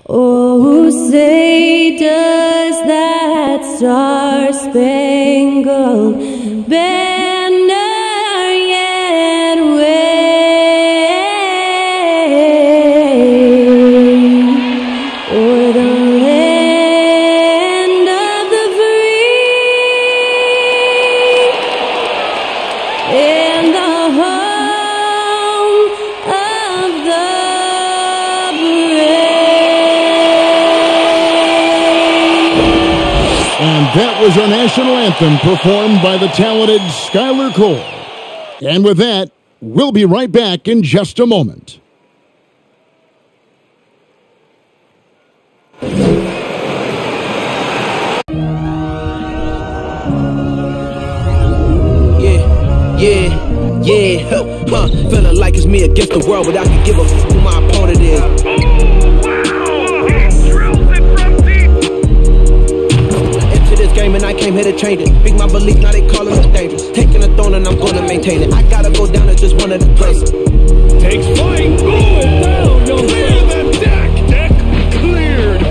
Oh, say does that star-spangled banner yet wave o'er the land of the free and the home of the And that was our national anthem performed by the talented Skylar Cole. And with that, we'll be right back in just a moment. Feeling like it's me against the world, but I can give a f who my opponent is. Game and I came here to change it. Big my belief, now they calling it dangerous. Taking a throne and I'm gonna maintain it. I gotta go down as just one of the places. Takes flight, going down, you'll clear the deck. Deck cleared.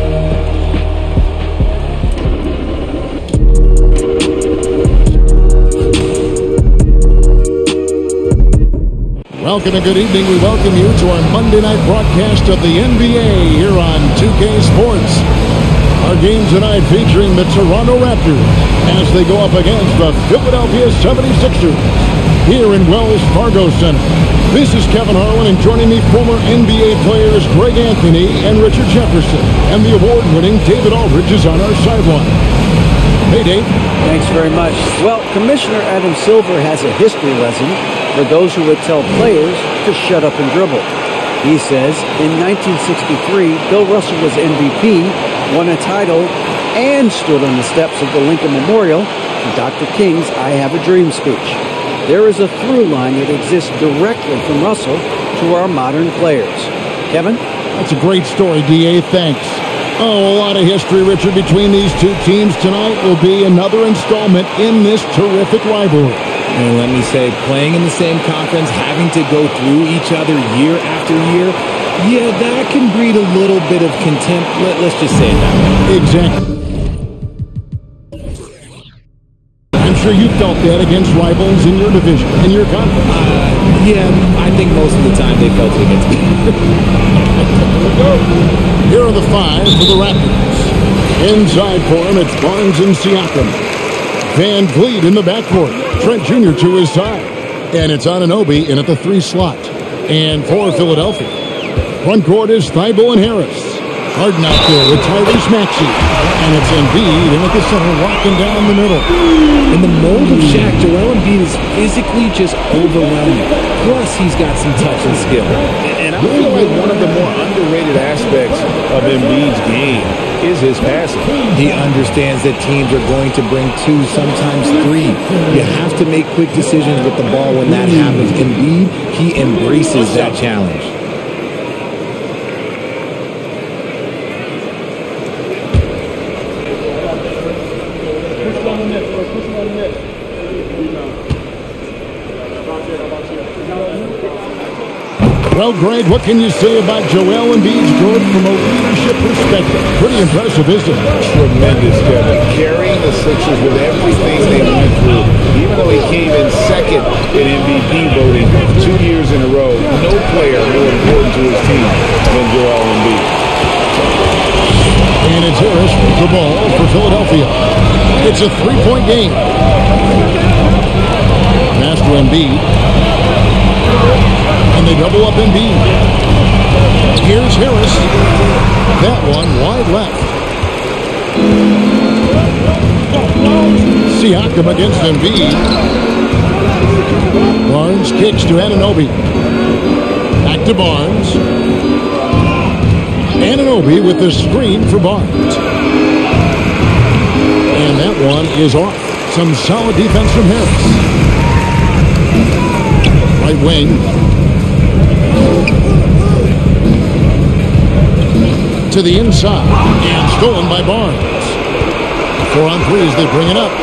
Welcome and good evening. We welcome you to our Monday night broadcast of the NBA here on 2K Sports. Our game tonight featuring the Toronto Raptors as they go up against the Philadelphia 76ers here in Wells Fargo Center. This is Kevin Harlan, and joining me, former NBA players Greg Anthony and Richard Jefferson, and the award-winning David Aldridge is on our sideline. Hey, Dave. Thanks very much. Well, Commissioner Adam Silver has a history lesson for those who would tell players to shut up and dribble. He says in 1963, Bill Russell was MVP, won a title, and stood on the steps of the Lincoln Memorial for Dr. King's I Have a Dream speech. There is a through line that exists directly from Russell to our modern players. Kevin? That's a great story, D.A. Thanks. Oh, a lot of history, Richard, between these two teams tonight will be another installment in this terrific rivalry. And let me say, playing in the same conference, having to go through each other year after year, yeah, that can breed a little bit of contempt. Let's just say it that way. Exactly. I'm sure you felt that against rivals in your division, in your conference. Yeah, I think most of the time they felt it against me. Here are the five for the Raptors. Inside for them, it's Barnes and Siakam. Van Vliet in the backcourt. Trent Jr. to his side. And it's Anunoby in at the 3 slot. And for Philadelphia, front court is Thibault and Harris. Harden out there with Tyrese Maxey. And it's Embiid in at the center, locking down the middle. In the mold of Shaq, Joel Embiid is physically just overwhelming. Plus, he's got some touch and skill. And I feel like one of the more underrated aspects of Embiid's game is his passing. He understands that teams are going to bring 2, sometimes 3. You have to make quick decisions with the ball when that happens. Embiid, he embraces that challenge. Well, Greg, what can you say about Joel Embiid's growth from a leadership perspective? Pretty impressive, isn't it? Tremendous, Kevin. Carrying the Sixers with everything they went through. Even though he came in second in MVP voting 2 years in a row, no player more important to his team than Joel Embiid. And it's Harris with the ball for Philadelphia. It's a 3-point game. Pass to Embiid. And they double up Embiid. Here's Harris. That one wide left. Siakam against Embiid. Barnes kicks to Anunoby. Back to Barnes. Anunoby with the screen for Barnes. And that one is off. Some solid defense from Harris. Right wing. To the inside. And stolen by Barnes. 4 on 3 as they bring it up.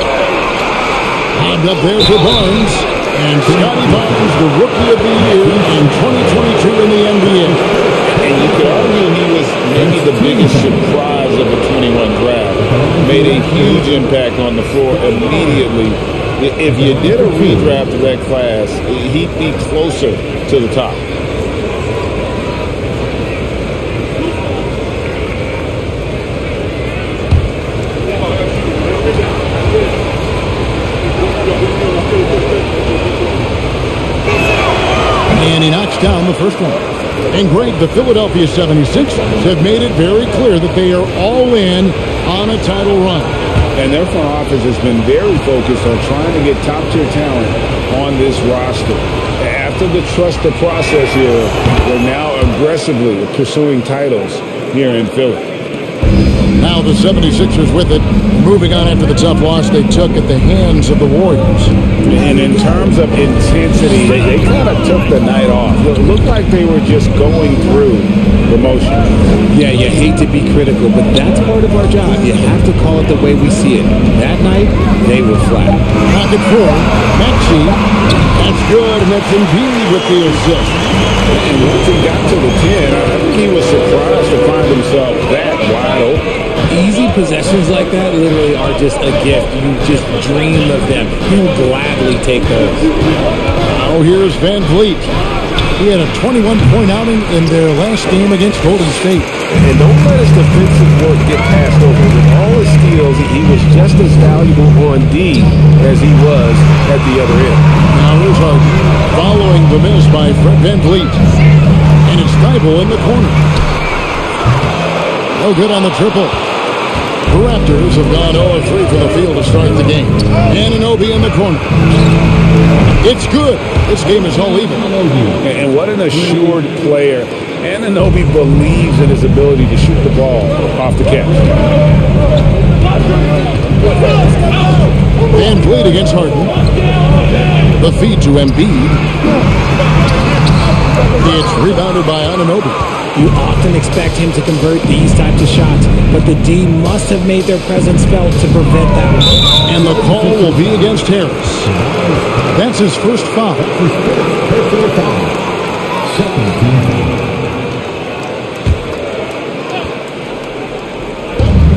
Hand up there for Barnes. And Scotty Barnes, the Rookie of the Year in 2022 in the NBA. And you could argue he was maybe the biggest surprise of the 21 draft. Made a huge impact on the floor immediately. If you did a redraft of that class, he'd be closer to the top. And he knocks down the first one. And Greg, the Philadelphia 76ers have made it very clear that they are all in on a title run. And their front office has been very focused on trying to get top-tier talent on this roster. After the trust the process here, they're now aggressively pursuing titles here in Philly. Now the 76ers with it, moving on after the tough loss they took at the hands of the Warriors. And in terms of intensity, they kind of took the night off. It looked like they were just going through the motions. Yeah, you hate to be critical, but that's part of our job. You have to call it the way we see it. That night, they were flat. Pocket four, Maxey. That's good, and that's Embiid with the assist. And once he got to the 10, I think he was surprised to find himself that wide open. Easy possessions like that literally are just a gift. You just dream of them. He'll gladly take those. Now here's Van Vliet. He had a 21-point outing in their last game against Golden State. And don't let his defensive work get passed over. With all his steals, he was just as valuable on D as he was at the other end. Now here's Harden following the miss by Fred Van Vliet. And it's Thibault in the corner. No good on the triple. The Raptors have gone 0-3 from the field to start the game. Anunoby in the corner. It's good. This game is all even. And what an assured player. Anunoby believes in his ability to shoot the ball off the catch. Van Vliet against Harden. The feed to Embiid. It's rebounded by Anunoby. You often expect him to convert these types of shots, but the D must have made their presence felt to prevent that. And the call will be against Harris. That's his first foul.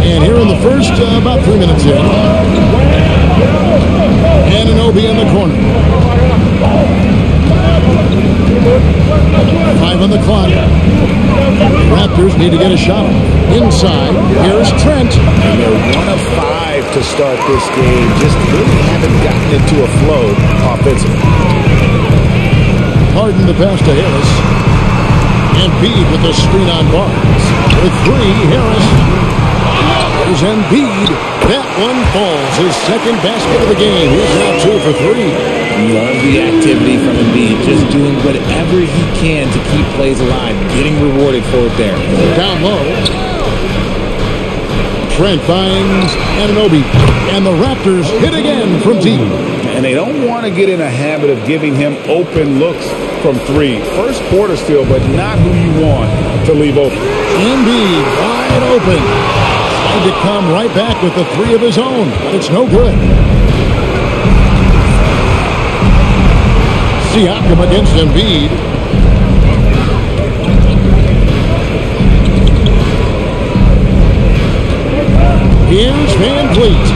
And here in the first, about 3 minutes in. Anunoby in the corner. 5 on the clock. Raptors need to get a shot inside. Here's Trent. And they're 1 of 5 to start this game. Just really haven't gotten into a flow offensively. Harden the pass to Harris. Embiid with the screen on Barnes. With 3, Harris. There's Embiid. That one falls. His second basket of the game. He's now 2 for 3. Love the activity from Embiid. Just doing whatever he can to keep plays alive. Getting rewarded for it there. Down low. Trent finds Anunoby. And the Raptors hit again from deep. And they don't want to get in a habit of giving him open looks from 3. First quarter still, but not who you want to leave open. Embiid wide open. Tried to come right back with the 3 of his own. It's no good. Siakam against Embiid. Here's Van Vliet.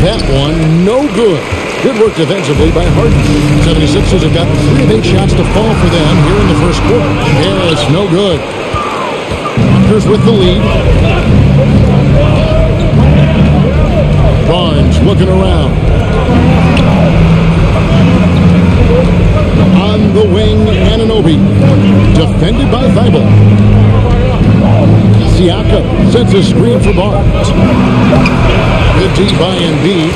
That one, no good. Good work defensively by Harden. 76ers have got 3 of 8 shots to fall for them here in the first quarter. Harris, no good. Raptors with the lead. Barnes looking around. On the wing, Anunoby. Defended by Thibault. Siakam sets a screen for Barnes. Good D by Embiid.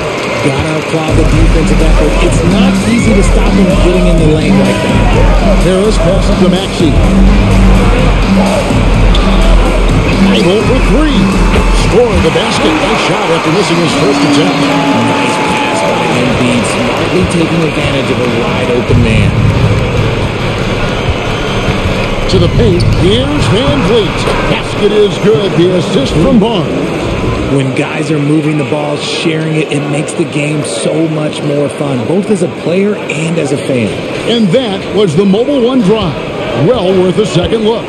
Gotta applaud the defensive effort. It's not easy to stop him getting in the lane like that. Harris passes to Maxey. Thibault for 3. Scored the basket. Nice shot after missing his first attempt. Nice pass by Embiid, smartly taking advantage of a wide open man. To the paint, here's Van Vliet. Basket is good. The assist from Barnes. When guys are moving the ball, sharing it, it makes the game so much more fun, both as a player and as a fan. And that was the Mobile One Drive. well worth a second look.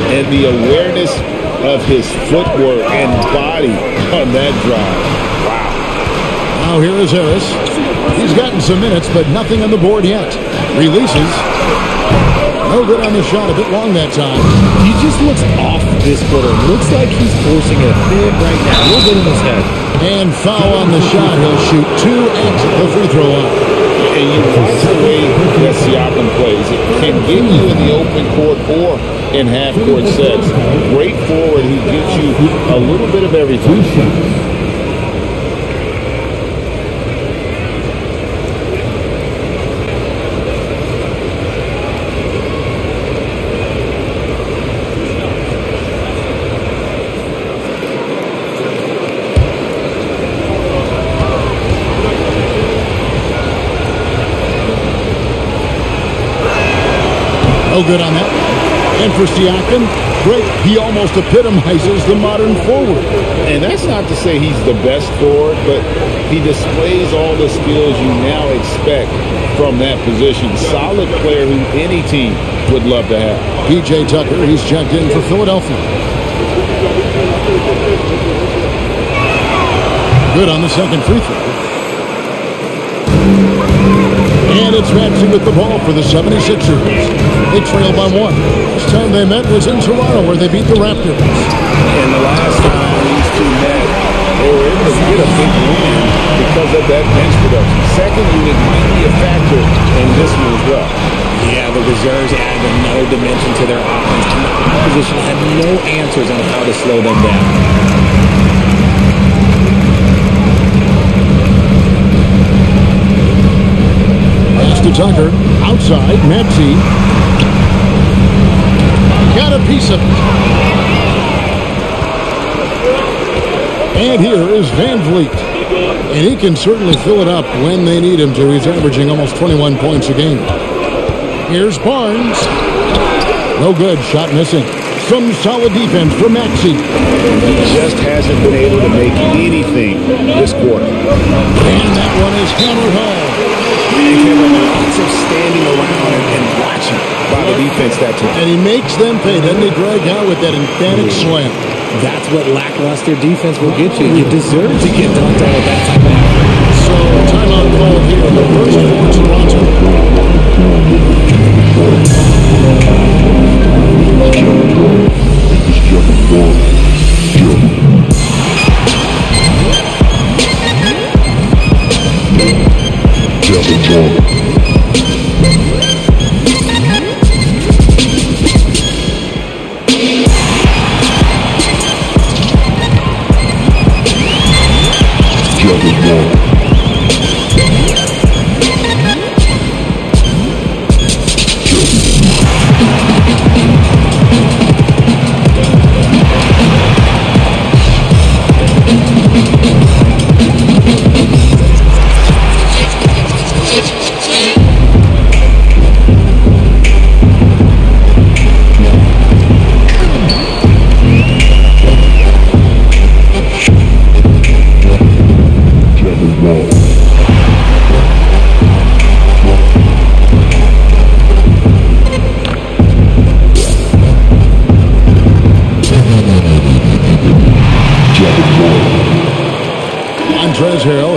And the awareness of his footwork and body on that drive. Wow. Now here is Harris. He's gotten some minutes, but nothing on the board yet. Releases. No good on the shot. A bit long that time. He just looks off this quarter. Looks like he's forcing it a bit right now. A little bit in his head. And foul on the shot. He'll shoot 2 at the free throw line. And you watch the way that Siakam plays. It can get you in the open court or in half-court sets. Great forward. He gives you a little bit of everything. No good on that. And for Siakam, great. He almost epitomizes the modern forward. And that's not to say he's the best forward, but he displays all the skills you now expect from that position. Solid player who any team would love to have. P.J. Tucker, he's checked in for Philadelphia. Good on the second free throw. And it's Ramsey with the ball for the 76ers. They trail by 1. Last time they met was in Toronto, where they beat the Raptors. And the last time these two met, they were able to get a big win because of that bench production. Second unit might be a factor in this one as well. Yeah, the reserves added another dimension to their offense. The opposition had no answers on how to slow them down. To Tucker, outside, Maxey. Got a piece of it. And here is Van Vliet. And he can certainly fill it up when they need him to. He's averaging almost 21 points a game. Here's Barnes. No good, shot missing. Some solid defense from Maxey. He just hasn't been able to make anything this quarter. And that one is hammered home. Lots of standing around and watching By the defense that time. And he makes them pay. Doesn't he, Greg, out with that emphatic slam? That's what lackluster defense will get you. You deserve to get dunked on with that type of effort. So, timeout call here. The first for Toronto.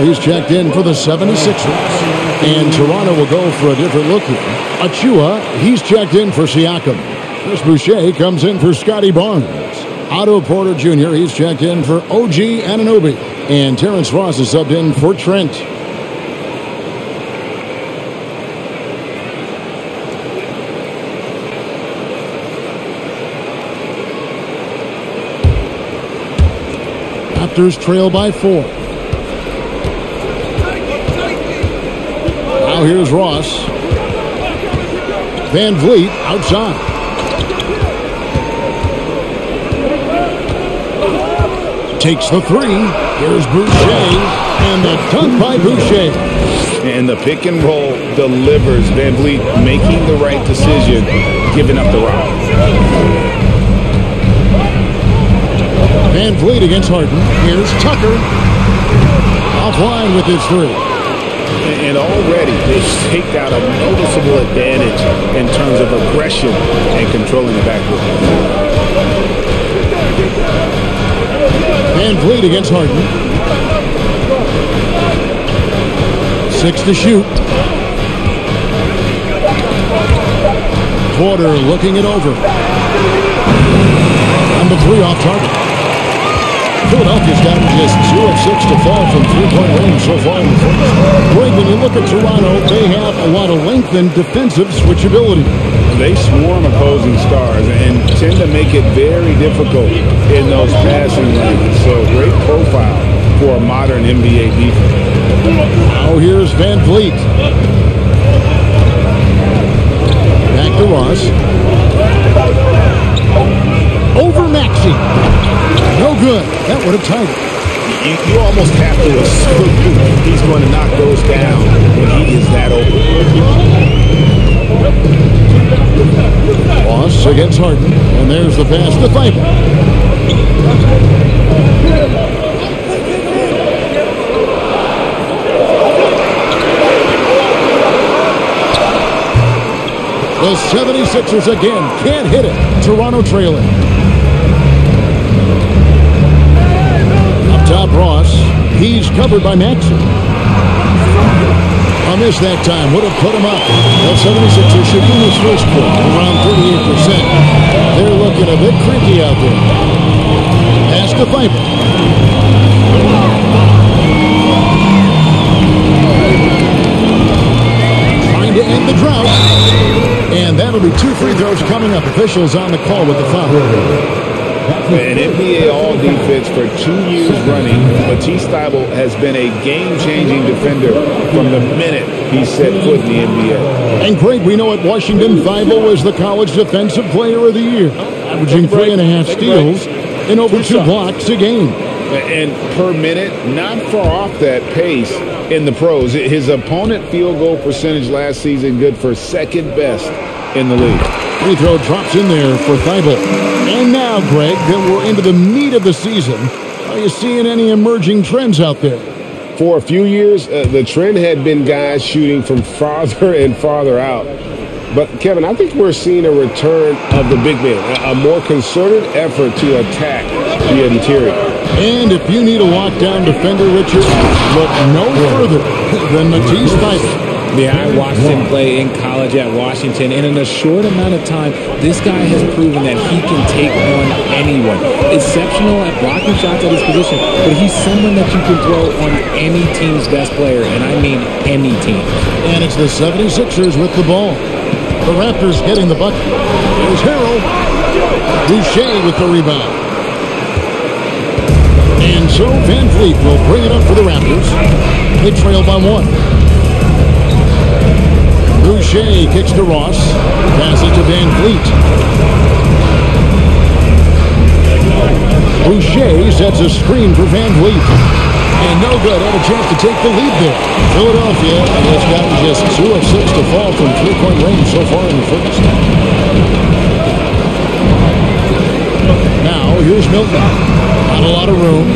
He's checked in for the 76ers. And Toronto will go for a different look here. Achua, he's checked in for Siakam. Chris Boucher comes in for Scotty Barnes. Otto Porter Jr., he's checked in for OG Anunoby. And Terrence Ross is subbed in for Trent. Raptors trail by 4. Now here's Ross. Van Vliet outside. Takes the 3. Here's Boucher. And the dunk by Boucher. And the pick and roll delivers. Van Vliet making the right decision, giving up the rock. Van Vliet against Harden. Here's Tucker. Offline with his 3. And already they've staked out a noticeable advantage in terms of aggression and controlling the backcourt. Van Vliet against Harden. 6 to shoot. Porter looking it over. Number 3 off target. Philadelphia's gotten just 2 of 6 to fall from three-point range so far in the first. Greg, when you look at Toronto, they have a lot of length and defensive switchability. They swarm opposing stars and tend to make it very difficult in those passing lanes. So great profile for a modern NBA defense. Now here's Van Vliet. Back to Ross. Over Maxey. No good. That would have tied it. You almost have to assume he's going to knock those down when he is that open. Ross against Harden. And there's the pass to Thibault. The 76ers again can't hit it. Toronto trailing. Up top, Ross. He's covered by Maxey. A miss that time would have put him up. The 76ers should win this first quarter around 38%. They're looking a bit creaky out there. Pass to Thibault. Trying to end the drought. And that'll be 2 free throws coming up. Officials on the call with the foul. An NBA All-Defense for 2 years running, Matisse Thybulle has been a game-changing defender from the minute he set foot in the NBA. And Craig, we know at Washington, Thybulle was the College Defensive Player of the Year, averaging 3.5 steals and over 2 blocks a game. And per minute, not far off that pace in the pros. His opponent field goal percentage last season good for second best in the league. Free throw drops in there for Thybulle. And now, Greg, that we're into the meat of the season, are you seeing any emerging trends out there? For a few years, the trend had been guys shooting from farther and farther out. But, Kevin, I think we're seeing a return of the big man, a more concerted effort to attack the interior. And if you need a lockdown defender, Richard, look no further than Matisse Thybulle. Yeah, I watched him play in college at Washington, and in a short amount of time, this guy has proven that he can take on anyone. Exceptional at blocking shots at his position, but he's someone that you can throw on any team's best player, and I mean any team. And it's the 76ers with the ball. The Raptors getting the bucket. There's Harrell. Boucher with the rebound. And so Van Vliet will bring it up for the Raptors. They trail by 1. Boucher kicks to Ross. Passes to Van Vliet. Boucher sets a screen for Van Vliet. And no good. Had a chance to take the lead there. Philadelphia has gotten just 2 of 6 to fall from three-point range so far in the first. Now, here's Milton. Not a lot of room.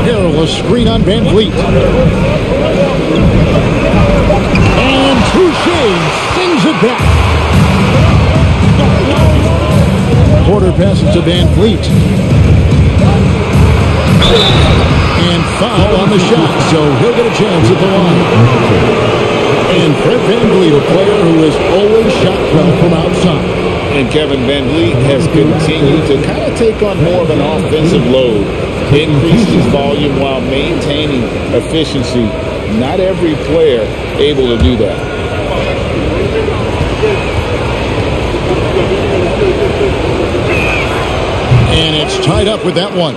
Harrell, a screen on Van Vliet. And Boucher sings it back. Porter passes to Van Vliet. And foul on the shot, so he'll get a chance at the line. And Fred Van Vliet, a player who has always shot well from outside. And Kevin Van Vliet has continued to kind of take on more of an offensive load, increased his volume while maintaining efficiency. Not every player able to do that. And it's tied up with that one.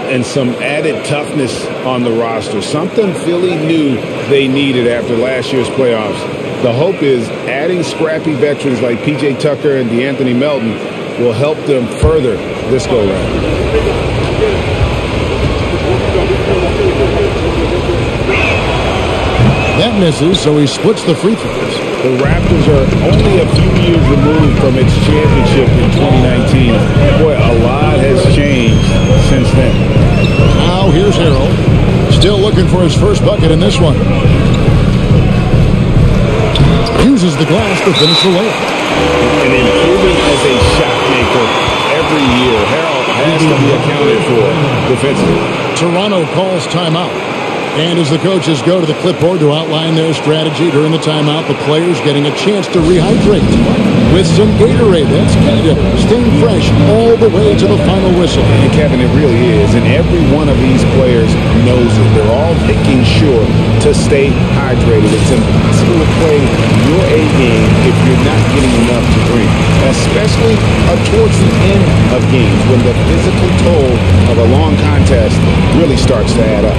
And some added toughness on the roster. Something Philly knew they needed after last year's playoffs. The hope is adding scrappy veterans like P.J. Tucker and DeAnthony Melton will help them further this go-round. That misses, so he splits the free throws. The Raptors are only a few years removed from its championship in 2019. Boy, a lot has changed since then. Now here's Harrell. Still looking for his first bucket in this one. Uses the glass to finish the layup. And improving as a shot maker every year. Harold has to be accounted for defensively. Toronto calls timeout. And as the coaches go to the clipboard to outline their strategy during the timeout, the players getting a chance to rehydrate with some Gatorade. That's key to staying fresh all the way to the final whistle. And Kevin, it really is. And every one of these players knows it. They're all making sure to stay hydrated. It's impossible to play your A game if you're not getting enough to drink, especially towards the end of games when the physical toll of a long contest really starts to add up.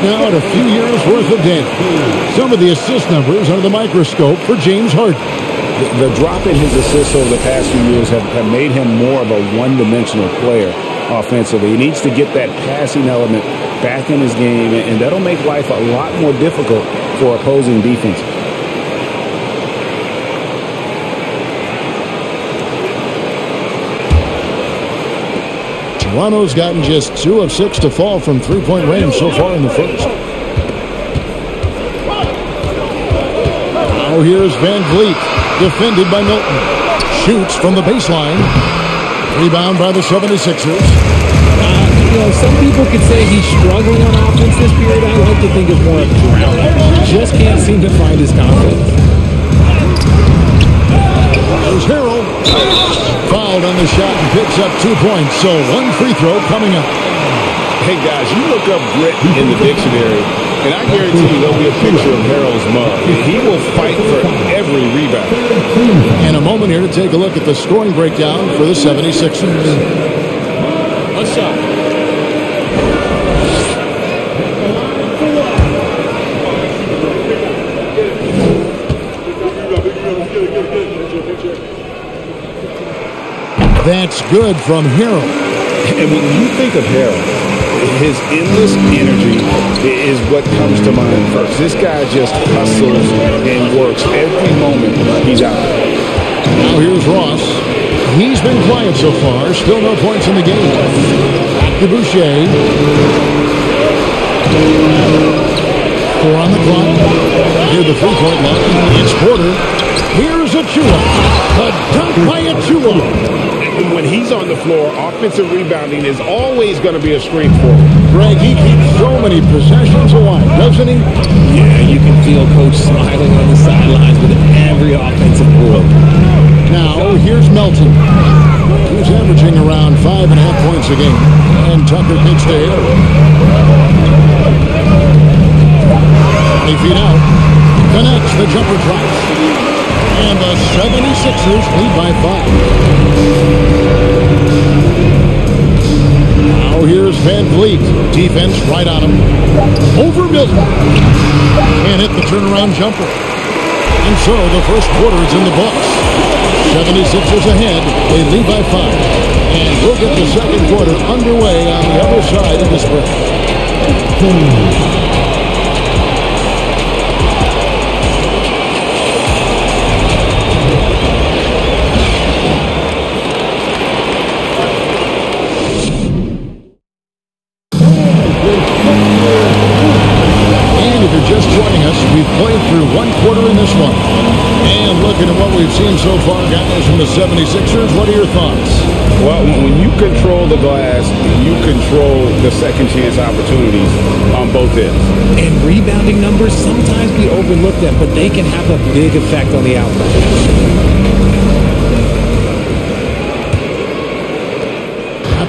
Now at a few years worth of damage. Some of the assist numbers under the microscope for James Harden. The drop in his assists over the past few years have made him more of a one-dimensional player offensively. He needs to get that passing element back in his game, and that'll make life a lot more difficult for opposing defense. Toronto's gotten just 2 of 6 to fall from three-point range so far in the first. Now here's Van Vliet, defended by Milton. Shoots from the baseline. Rebound by the 76ers. Some people could say he's struggling on offense this period. I like to think it's more of drowning. Just can't seem to find his confidence. There's Harrell. Fouled on the shot and picks up 2 points. So 1 free throw coming up. Hey, guys, you look up grit in the dictionary, and I guarantee you there'll be a picture of Harrell's mug. He will fight for every rebound. And a moment here to take a look at the scoring breakdown for the 76ers. What's up? That's good from Harrell. And when you think of Harold, his endless energy is what comes to mind first. This guy just hustles and works every moment he's out there. Now here's Ross. He's been quiet so far. Still no points in the game. Back to Boucher. 4 on the clock. Near the three-point line. It's Porter. Here's Achua. The dunk by Achua. When he's on the floor, offensive rebounding is always going to be a strength for him. Greg, he keeps so many possessions alive, doesn't he? Yeah, you can feel Coach smiling on the sidelines with every offensive board. Now, here's Melton. He's averaging around 5.5 points a game. And Tucker kicks to air. 20 feet out. Connects the jumper drops. And the 76ers lead by 5. Now here's Van Vliet. Defense right on him. Over Milton. Can't hit the turnaround jumper. And so the first quarter is in the books. 76ers ahead. They lead by 5. And we'll get the second quarter underway on the other side of this break. We've played through 1 quarter in this one. And looking at what we've seen so far, guys, from the 76ers, what are your thoughts? Well, when you control the glass, you control the second chance opportunities on both ends. And rebounding numbers sometimes be overlooked at, but they can have a big effect on the outcome.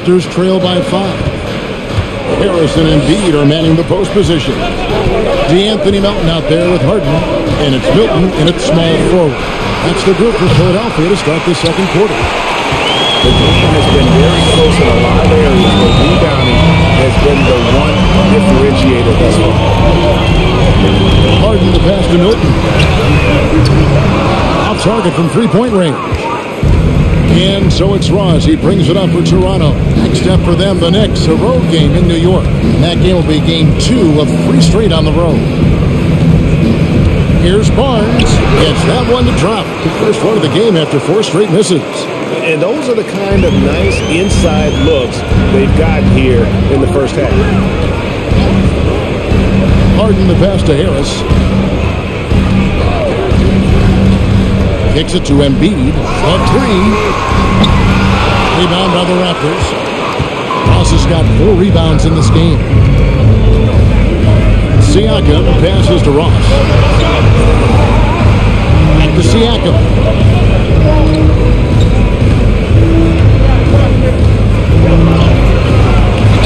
Raptors trail by 5. Harris and Embiid are manning the post position. DeAnthony Melton out there with Harden, and it's Milton in its small forward. That's the group for Philadelphia to start the second quarter. The game has been very close in a lot of areas, but rebounding has been the one differentiator thus far. Harden the pass to Milton. Off target from three-point range. And so it's Ross. He brings it up for Toronto. Next up for them, the Knicks, a road game in New York. And that game will be game 2 of 3 straight on the road. Here's Barnes. Gets that one to drop. The first one of the game after 4 straight misses. And those are the kind of nice inside looks they've got here in the first half. Harden the pass to Harris. Kicks it to Embiid. A 3. Rebound by the Raptors. Ross has got 4 rebounds in this game. Siakam passes to Ross. Back to Siakam.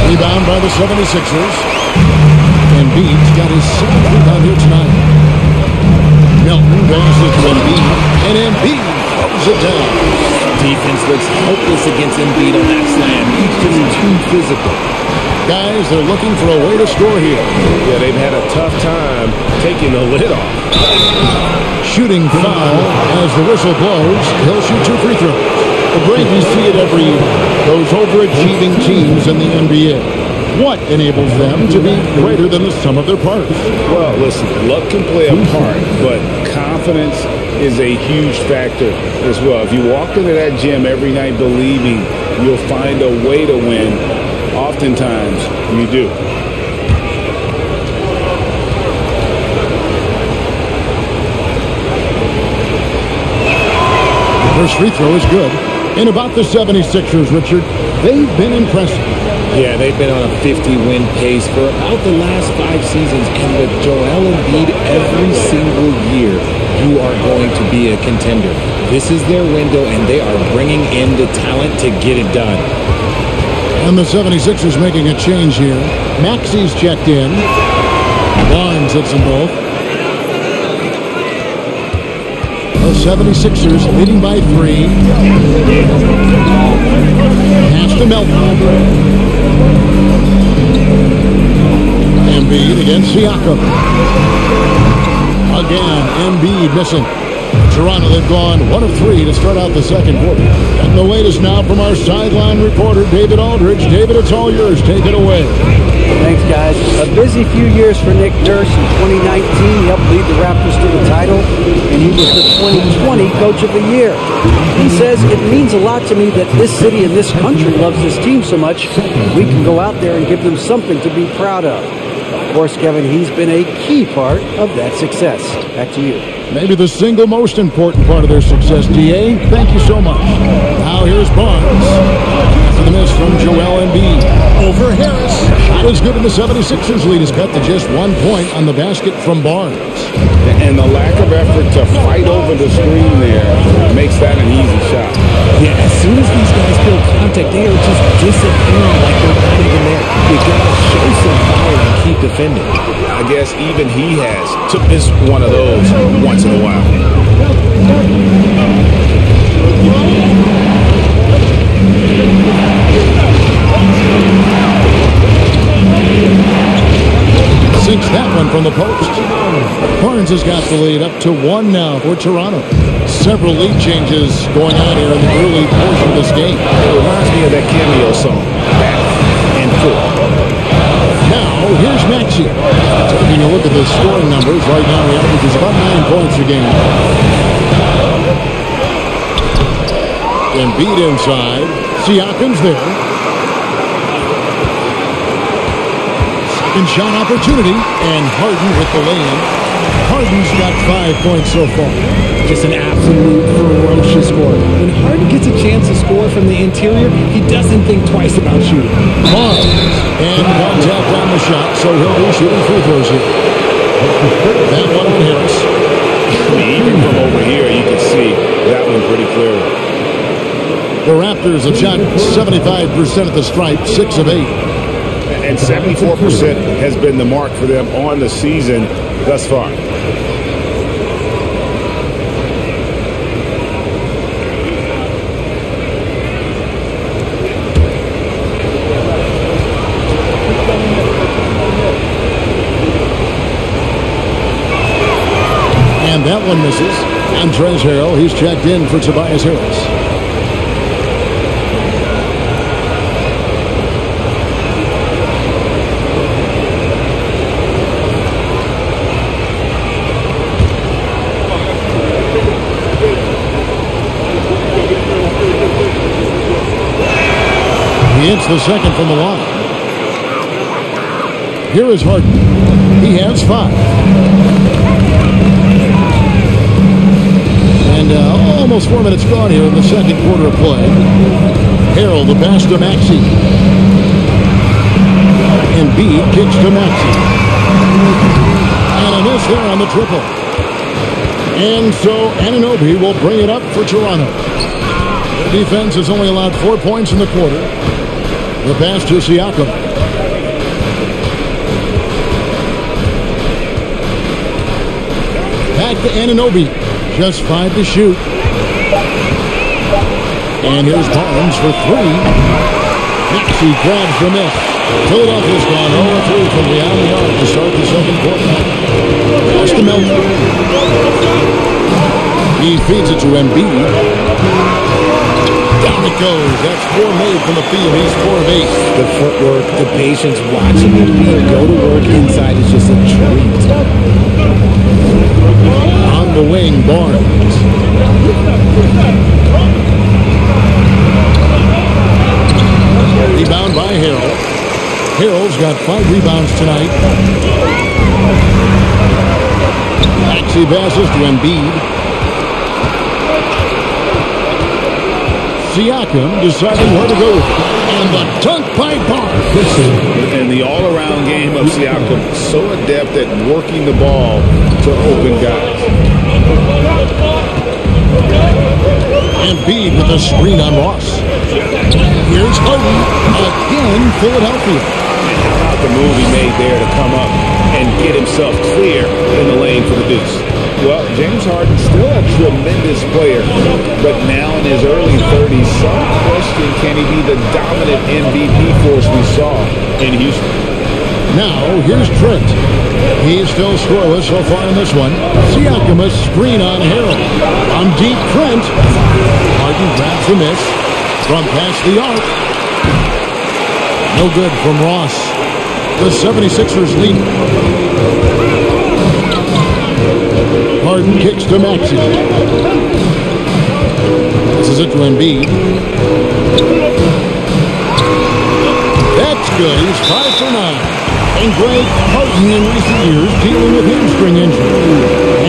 Rebound by the 76ers. Embiid's got his 7th rebound here tonight. Milton passes to Embiid, and Embiid throws it down. Defense looks hopeless against Embiid on that slam. He's just too physical. Guys, they're looking for a way to score here. Yeah, they've had a tough time taking the lid off. Shooting foul as the whistle blows. He'll shoot 2 free throws. The Braves, you see it every year. Those overachieving teams in the NBA. What enables them to be greater than the sum of their parts? Well, listen, luck can play a part, but confidence is a huge factor as well. If you walk into that gym every night believing you'll find a way to win, oftentimes you do. First free throw is good. And about the 76ers, Richard, they've been impressive. Yeah, they've been on a 50-win pace for about the last 5 seasons. And with Joel Embiid every single year, you are going to be a contender. This is their window, and they are bringing in the talent to get it done. And the 76ers making a change here. Maxi's checked in. Barnes hits them both. The 76ers leading by 3. Pass to Melton. Embiid against Siakam. Again, Embiid missing. Toronto, they've gone 1 of 3 to start out the second quarter. And the latest now from our sideline reporter, David Aldridge. David, it's all yours. Take it away. Thanks, guys. A busy few years for Nick Nurse. In 2019, he helped lead the Raptors to the title, and he was the 2020 Coach of the Year. He says, it means a lot to me that this city and this country loves this team so much, we can go out there and give them something to be proud of. Of course, Kevin, he's been a key part of that success. Back to you. Maybe the single most important part of their success, D.A. Thank you so much. Now here's Barnes. After the miss from Joel Embiid. Over Harris. Shot is good, and the 76ers lead is cut to just 1 point on the basket from Barnes. And the lack of effort to fight over the screen there makes that an easy shot. Yeah, as soon as these guys feel contact, they are just disappearing like they're not even there. You gotta show some fire and keep defending. I guess even he has to miss one of those once in a while. Sinks that one from the post. Barnes has got the lead up to 1 now for Toronto. Several lead changes going on here in the early portion of this game. It reminds me of that cameo song, Back and Forth. Now, here's Maxey. Taking a look at the scoring numbers right now, he averages about 9 points a game. Embiid inside. Siakam's there. Second shot opportunity, and Harden with the lay-in. Harden's got 5 points so far. Just an absolute ferocious score. When Harden gets a chance to score from the interior, he doesn't think twice about shooting. Barnes, and contact on the shot, so he'll be shooting free throws here. That one from Harris. Even from over here, you can see that one pretty clearly. The Raptors Raptors have shot 75% at the stripe, 6 of 8. And 74% has been the mark for them on the season thus far. And that one misses. Montrezl Harrell, he's checked in for Tobias Harris. He hits the second from the line. Here is Harden. He has 5. And almost 4 minutes gone here in the second quarter of play. Harrell, the pass to Maxey. Embiid kicks to Maxey. And a miss there on the triple. And so Anunoby will bring it up for Toronto. Their defense has only allowed 4 points in the quarter. The pass to Siakam. Back to Anunoby. Just 5 to shoot. And here's Barnes for 3. Maxey grabs the miss. Philadelphia's gone 0-3 from beyond the arc to start the second quarter. Pass to Melton. He feeds it to Embiid. Down it goes. That's 4 made from the field. He's 4 of 8. The footwork, the patience, watching Embiid go to work inside is just a treat. On the wing, Barnes. Rebound by Harrell. Harrell's got 5 rebounds tonight. Maxey passes to Embiid. Siakam deciding where to go. And the dunk by Barnes. And the all-around game of Siakam, so adept at working the ball to open guys. Embiid with a screen on Ross. Here's Harden. Again, Philadelphia. And how about the move he made there to come up and get himself clear in the lane for the deuce? Well, James Harden still a tremendous player, but now in his early 30s, some question, can he be the dominant MVP force we saw in Houston? Now, here's Trent. He's still scoreless so far in this one. Siakam a screen on Harrell. On deep, Trent. Harden grabs the miss. From past the arc. No good from Ross. The 76ers lead. Harden kicks to Maxey. This is it to Embiid. That's good. He's 5 for 9. And Greg, Harden in recent years dealing with hamstring injury.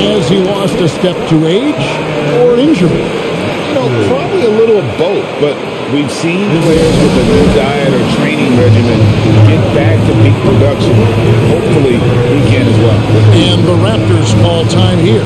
Has he lost a step to age or injury? You know, probably a little of both, but we've seen players with a new diet or training regimen get back to peak production. Hopefully, he can as well. And the Raptors call time here.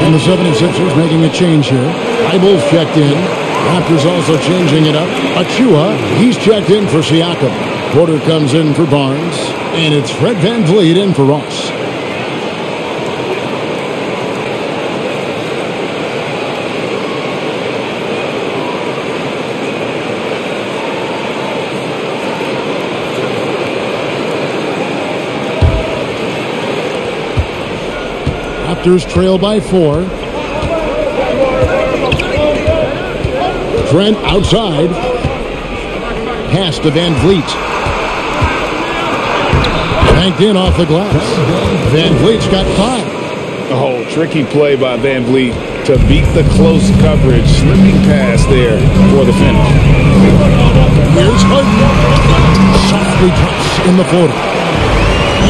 And the 76ers making a change here. Eibel's checked in. Raptors also changing it up. Achua, he's checked in for Siakam. Porter comes in for Barnes. And it's Fred VanVleet in for Ross. Raptors trail by 4. Trent outside. Pass to Van Vliet. Banked in off the glass. Van Vliet's got 5. Oh, tricky play by Van Vliet to beat the close coverage. Slipping pass there for the finish. Here's Harden. Softly drops in the 40.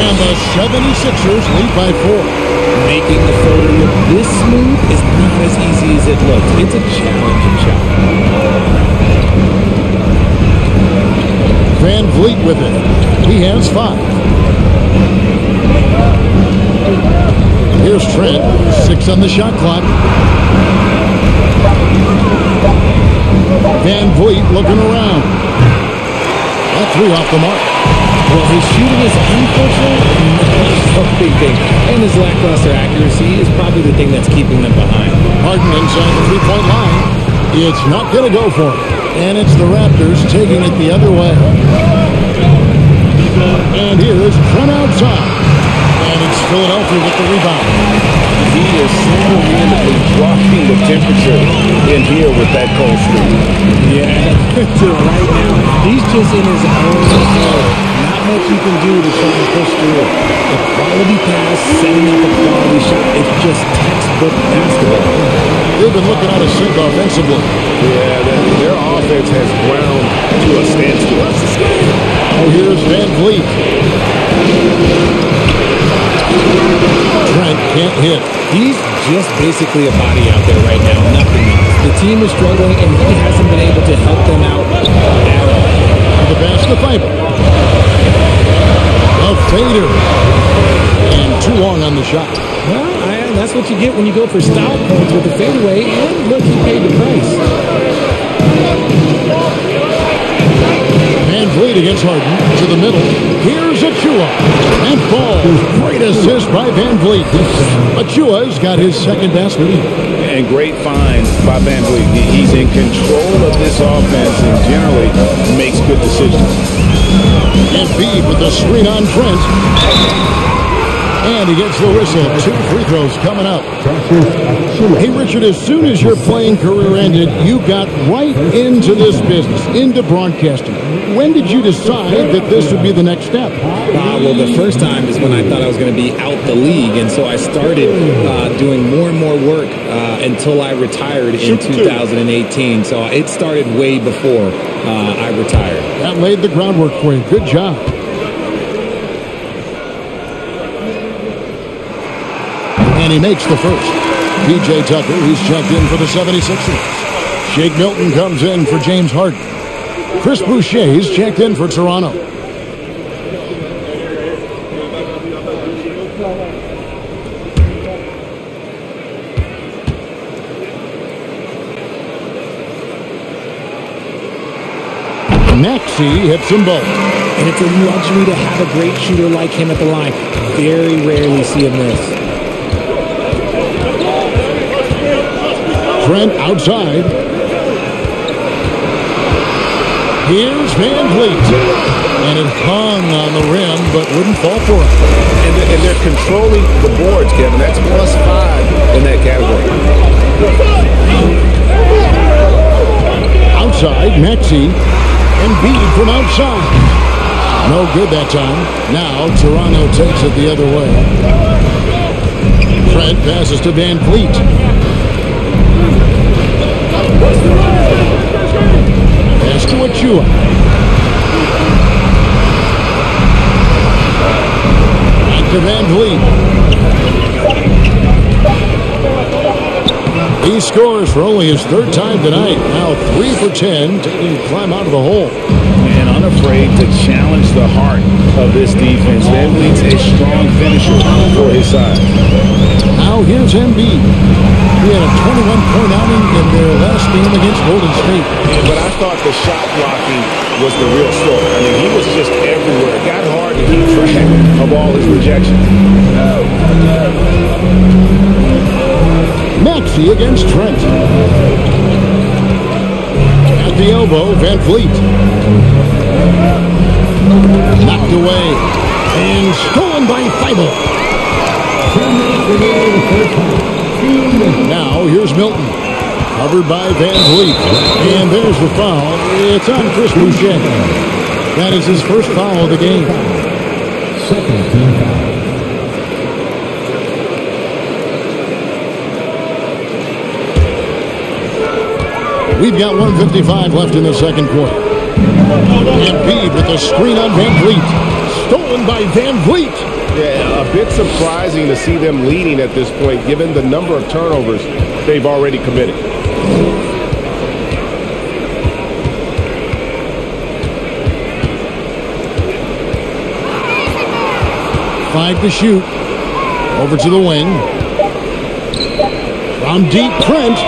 And the 76ers lead by 4. Making the floater look this smooth is not as easy as it looks. It's a challenging shot. Van Vliet with it. He has 5. Here's Trent. 6 on the shot clock. Van Vliet looking around. That 3 off the mark. Well, his shooting is unfortunately not a big thing. And his lackluster accuracy is probably the thing that's keeping them behind. Harden inside the 3-point line. It's not going to go for it. And it's the Raptors taking it the other way. And here's Trent outside. And it's Philadelphia with the rebound. He is single-handedly dropping the temperature in here with that cold streak. Yeah, right now, he's just in his own zone. Not much you can do to try and push through it. A quality pass, setting up a quality shot. It's just textbook basketball. They've been looking out of sync offensively. Yeah, their offense has ground to a standstill. Oh, here's Van Vliet. Trent can't hit. He's just basically a body out there right now, nothing else. The team is struggling, and he hasn't been able to help them out at all. The pass to Fiber. A fader. And too long on the shot. Well, that's what you get when you go for style points with the fadeaway, and look, he paid the price. Van Vliet against Harden to the middle. Here's Achua. And falls. Great assist by Van Vliet. Achua's got his second basket. And great find by Van Vliet. He's in control of this offense and generally makes good decisions. Embiid with the screen on Trent. And he gets the whistle. 2 free throws coming up. Hey, Richard, as soon as your playing career ended, you got right into this business, into broadcasting. When did you decide that this would be the next step? Well, the first time is when I thought I was going to be out the league, and so I started doing more and more work until I retired in 2018. So it started way before I retired. That laid the groundwork for you. Good job. And he makes the first. P.J. Tucker, he's checked in for the 76ers. Shake Milton comes in for James Harden. Chris Boucher's checked in for Toronto. Maxey hits them both. And it's a luxury to have a great shooter like him at the line. Very rarely see him miss. Trent outside. Here's Van Vliet. And it hung on the rim, but wouldn't fall for it. And they're controlling the boards, Kevin. That's +5 in that category. Outside, Maxey. Embiid from outside. No good that time. Now Toronto takes it the other way. Trent passes to Van Vliet. Pass to Achua. Back to Van Vliet. He scores for only his 3rd time tonight. Now 3 for 10, taking a climb out of the hole. And unafraid to challenge the heart of this defense. Van Vliet's a strong finisher for his side. Now here's Embiid. He had a 21-point outing in their last game against Golden State. Yeah, but I thought the shot blocking was the real story. I mean, he was just everywhere. It got hard to keep track of all his rejections. Maxey against Trent. At the elbow, Van Vliet. Knocked away. And stolen by Fiber. Now, here's Milton. Covered by Van Vliet. And there's the foul. It's on Chris Boucher. That is his first foul of the game. Second team foul. We've got 1:55 left in the second quarter. Embiid with the screen on Van Vliet. Stolen by Van Vliet. Yeah, a bit surprising to see them leading at this point, given the number of turnovers they've already committed. 5 to shoot. Over to the wing. From deep, Trent.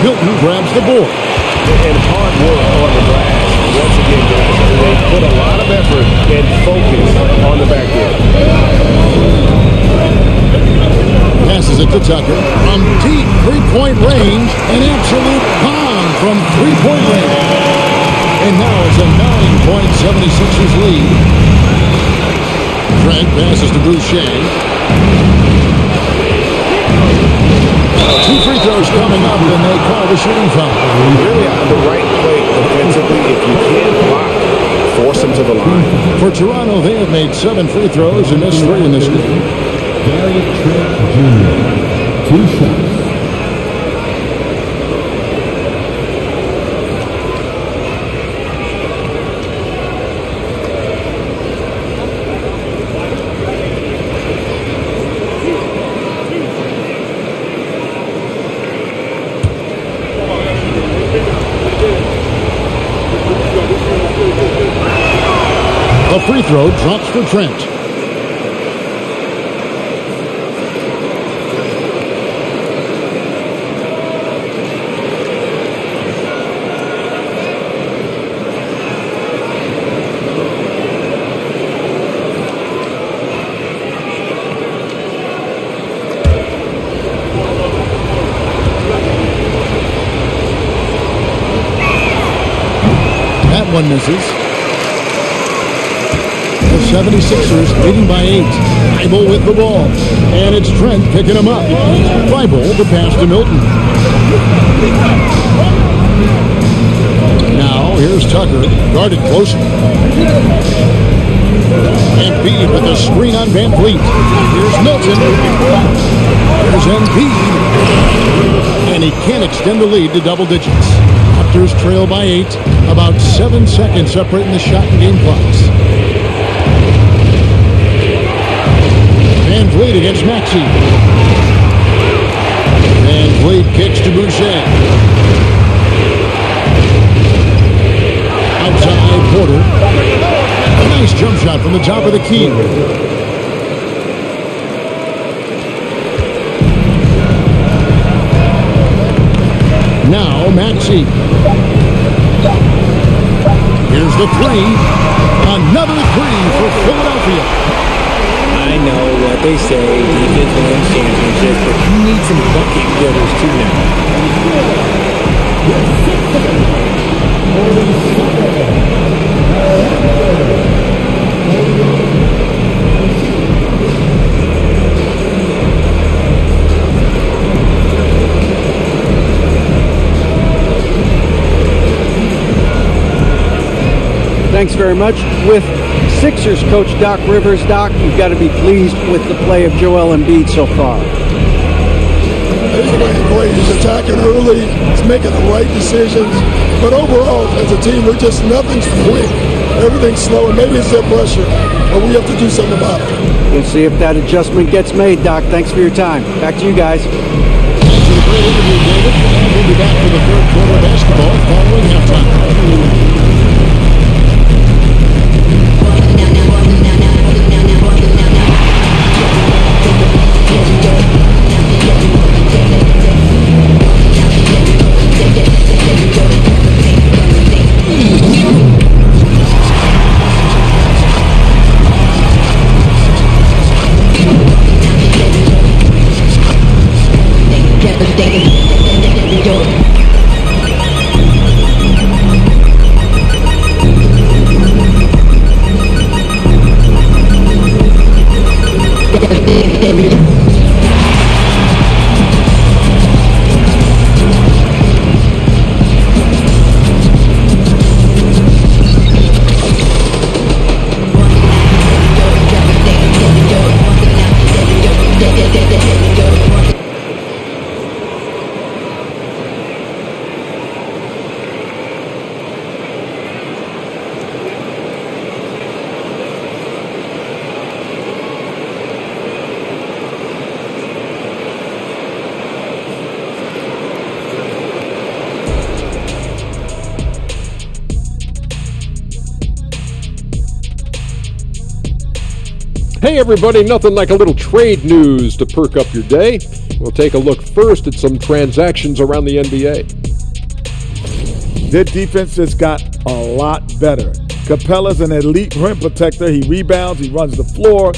Milton grabs the board. And hard work on the glass. Once again, guys, they put a lot of effort and focus on the backboard. Passes it to Tucker. From deep three-point range. An absolute bomb from three-point range. And now it's a 9-point 76ers lead. Trent passes to Boucher. 2 free throws coming up, and they call the shooting foul. Really on the right play defensively. If you can't block, force them to the line. For Toronto, they have made 7 free throws and missed 3 in this game. Gary Trent Jr. 2 shots. A free throw drops for Trent. That one misses. The 76ers leading by 8. Thibault with the ball. And it's Trent picking him up. Thibault the pass to Milton. Now here's Tucker. Guarded closely. Embiid with a screen on Van Vliet. Here's Milton. Here's Embiid. And he can't extend the lead to double digits. Raptors trail by 8. About 7 seconds separating the shot and game clocks. Van Vliet against Maxey. Van Vliet kicks to Boucher. Outside Porter. A nice jump shot from the top of the key. Now Maxey. Here's the 3. Another 3 for Philadelphia. I know what they say, defense wins championships, but you need some bucket getters too now. Thanks very much. With Sixers coach Doc Rivers. Doc, you've got to be pleased with the play of Joel Embiid so far. He's playing great. He's attacking early. He's making the right decisions. But overall, as a team, nothing's quick. Everything's slow, and maybe it's their pressure, but we have to do something about it. We'll see if that adjustment gets made, Doc. Thanks for your time. Back to you guys. Thanks for the great interview, David. And we'll be back for the third quarter basketball following halftime. Hey everybody, nothing like a little trade news to perk up your day. We'll take a look first at some transactions around the NBA. Their defense has got a lot better. Capella's an elite rim protector. He rebounds, he runs the floor.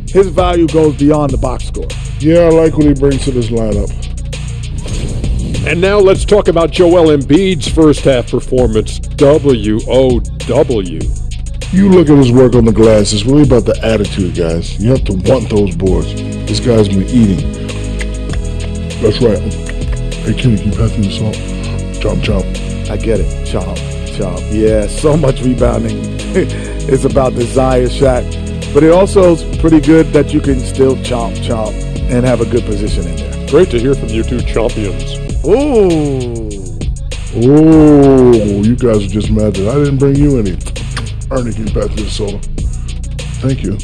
His value goes beyond the box score. Yeah, I like what he brings to this lineup. And now let's talk about Joel Embiid's first half performance. W-O-W. You look at his work on the glass, it's really about the attitude, guys. You have to want those boards. This guy's been eating. That's right. Hey, Kenny, can you pass me the salt? Chomp, chomp. I get it. Chomp, chomp. Yeah, so much rebounding. It's about desire, Shaq. But it also is pretty good that you can still chomp, chomp, and have a good position in there. Great to hear from you two champions. Ooh. Oh, you guys are just mad that I didn't bring you any. Ernie, can you pass me the soda? Thank you.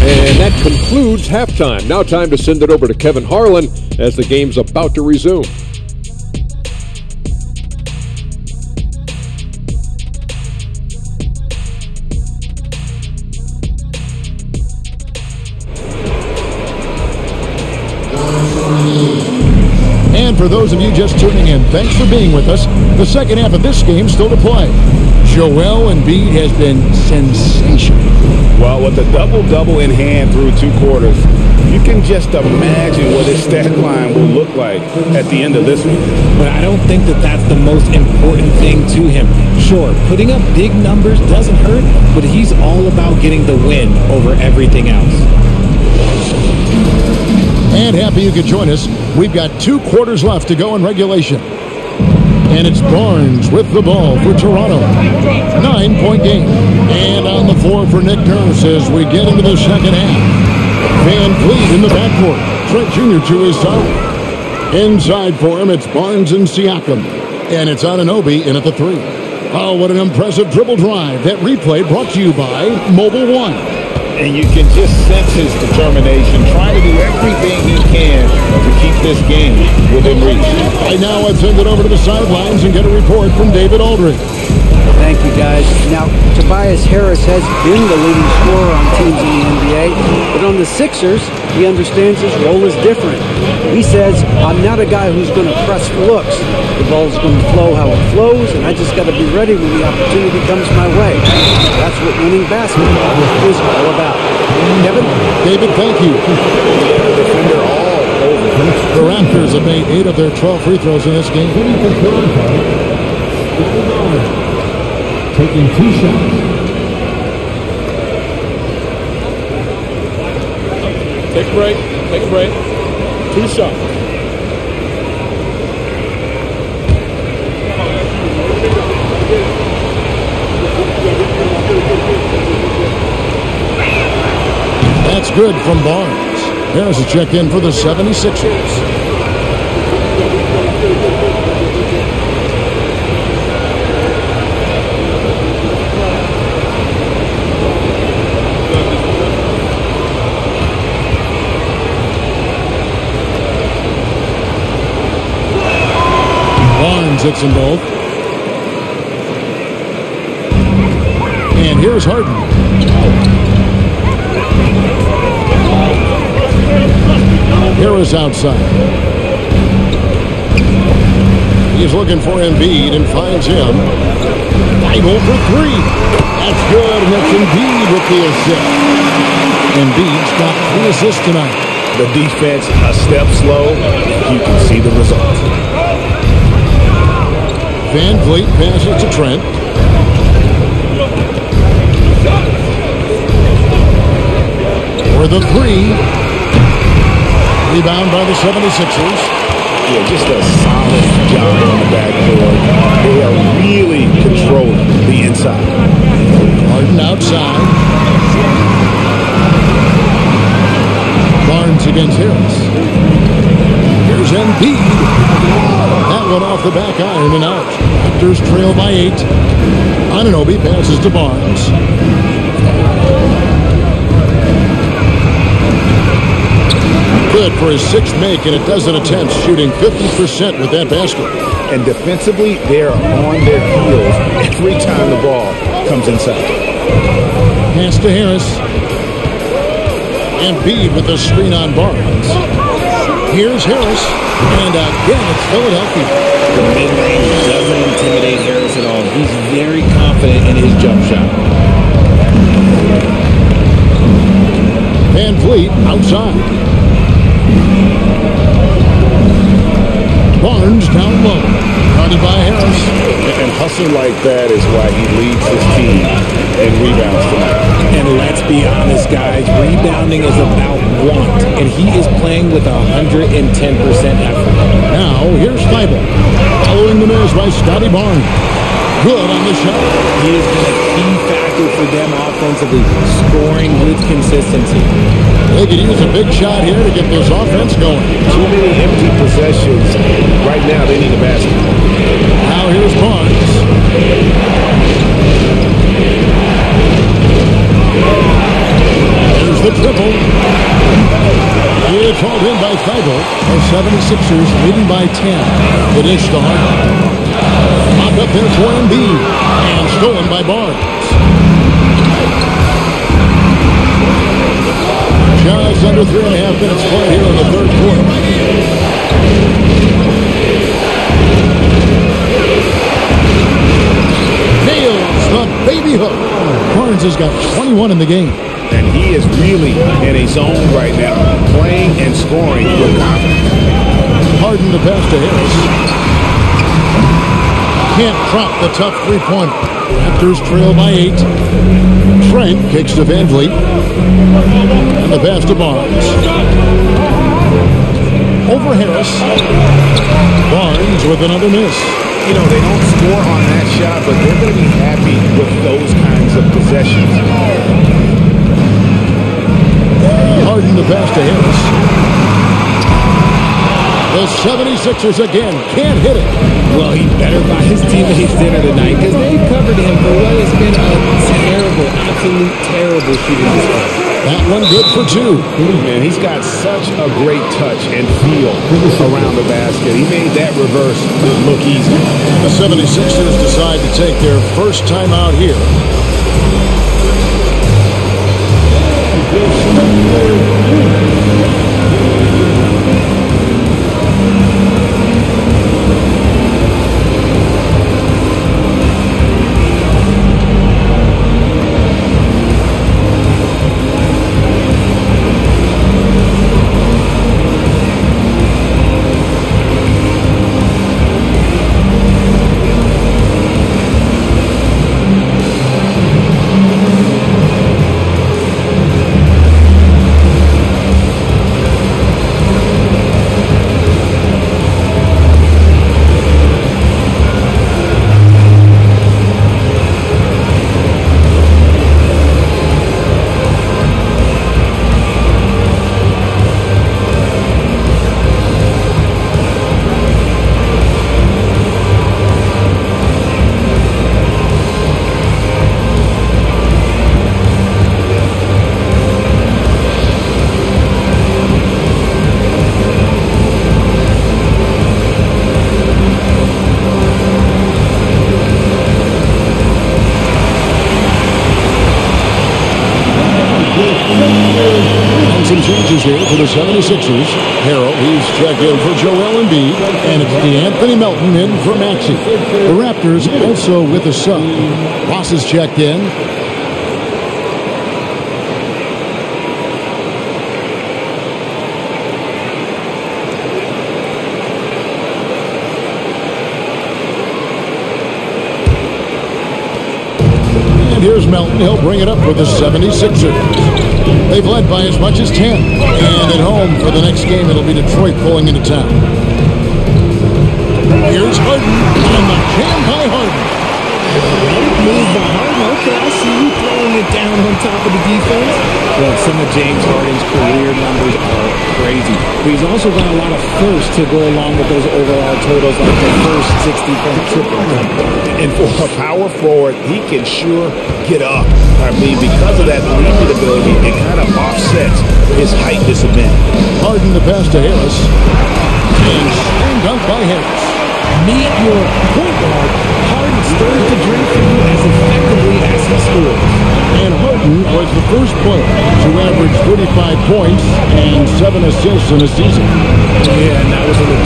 And that concludes halftime. Now time to send it over to Kevin Harlan as the game's about to resume. And for those of you just tuning in, thanks for being with us. The second half of this game still to play. Joel Embiid has been sensational. Well, with a double-double in hand through 2 quarters, you can just imagine what his stat line will look like at the end of this one. But I don't think that that's the most important thing to him. Sure, putting up big numbers doesn't hurt, but he's all about getting the win over everything else. And happy you could join us. We've got 2 quarters left to go in regulation. And it's Barnes with the ball for Toronto. 9-point game. And on the floor for Nick Nurse as we get into the second half. Van Vliet in the backcourt. Trent Jr. to his side. Inside for him, it's Barnes and Siakam. And it's Anunoby in at the 3. Oh, what an impressive dribble drive. That replay brought to you by Mobile One. And you can just sense his determination, trying to do everything he can to keep this game within reach. Right now, let's send it over to the sidelines and get a report from David Aldridge. Thank you, guys. Now, Tobias Harris has been the leading scorer on teams in the NBA, but on the Sixers, he understands his role is different. He says, I'm not a guy who's going to press for looks. The ball's going to flow how it flows, and I just got to be ready when the opportunity comes my way. That's what winning basketball is all about. Kevin? David, thank you. Defender all over. The Raptors have made 8 of their 12 free throws in this game. Taking 2 shots. Take a break. Take a break. 2 shots. That's good from Barnes. Harris has checked in for the 76ers. Barnes hits them both. And here's Harden. Harris outside. He's looking for Embiid and finds him. Final for 3. That's good, and that's Embiid with the assist. Embiid's got 3 assists tonight. The defense a step slow, and you can see the result. Van Vliet passes to Trent. For the 3. Rebound by the 76ers. Yeah, just a solid job on the backboard. They are really controlling the inside. Harden outside. Barnes against Harris. Here's Embiid. That one off the back iron and out. Raptors trail by 8. Anunoby passes to Barnes. Good for his 6th make, and a dozen attempts, shooting 50% with that basket. And defensively, they're on their heels every time the ball comes inside. Pass to Harris. Embiid with the screen on Barnes. Here's Harris. And again, it's Philadelphia. The mid-range doesn't intimidate Harris at all. He's very confident in his jump shot. Van Vliet outside. Barnes down low. Guarded by Harris. And hustle like that is why he leads his team in rebounds tonight. And let's be honest, guys, rebounding is about want, and he is playing with 110% effort. Now, here's Thibault. Following the miss by Scotty Barnes. Good on the shot. He has been a key factor for them offensively, scoring with consistency. They could use a big shot here to get this offense going. Too many empty possessions. Right now, they need a basket. Now here's Barnes. There's the triple. It's hauled in by Thibault. The 76ers leading by 10. The dish to Harden. Mock up there for Embiid. And stolen by Barnes. Just under 3.5 minutes played here in the third quarter. Nails the baby hook. Barnes has got 21 in the game. And he is really in a zone right now, playing and scoring with confidence. Harden to pass to Harris. Can't drop the tough three-pointer. Raptors trail by 8. Trent kicks to Van Vliet. And the pass to Barnes. Over Harris. Barnes with another miss. You know, they don't score on that shot, but they're going to be happy with those kinds of possessions. Harden to pass to Harris. The 76ers again can't hit it. Well, he better buy his teammates dinner tonight because they've covered him for what has been a terrible, absolute terrible shooting display. That one good for 2. Man, he's got such a great touch and feel around the basket. He made that reverse look easy. The 76ers decide to take their first time out here. Some changes here for the 76ers. Harrell, he's checked in for Joel Embiid, and it's DeAnthony Melton in for Maxey. The Raptors also with a sub. Ross is checked in. And here's Melton. He'll bring it up for the 76ers. They've led by as much as 10. And at home for the next game, it'll be Detroit pulling into town. Here's Harden. And the jam by Harden. Move by Harden. Okay, I see you throwing it down on top of the defense. Well, some of James Harden's career numbers are crazy. But he's also got a lot of firsts to go along with those overall totals, like the first 60-point triple. And for a power forward, he can sure get up. I mean, because of that leaping ability, it kind of offsets his height disadvantage. Harden to pass to Harris. And slam dunk by Harris. meet your point guard, Harden stirs the drink for you as effectively as he scores. And Harden was the first player to average 35 points and 7 assists in a season. Yeah, and that was in the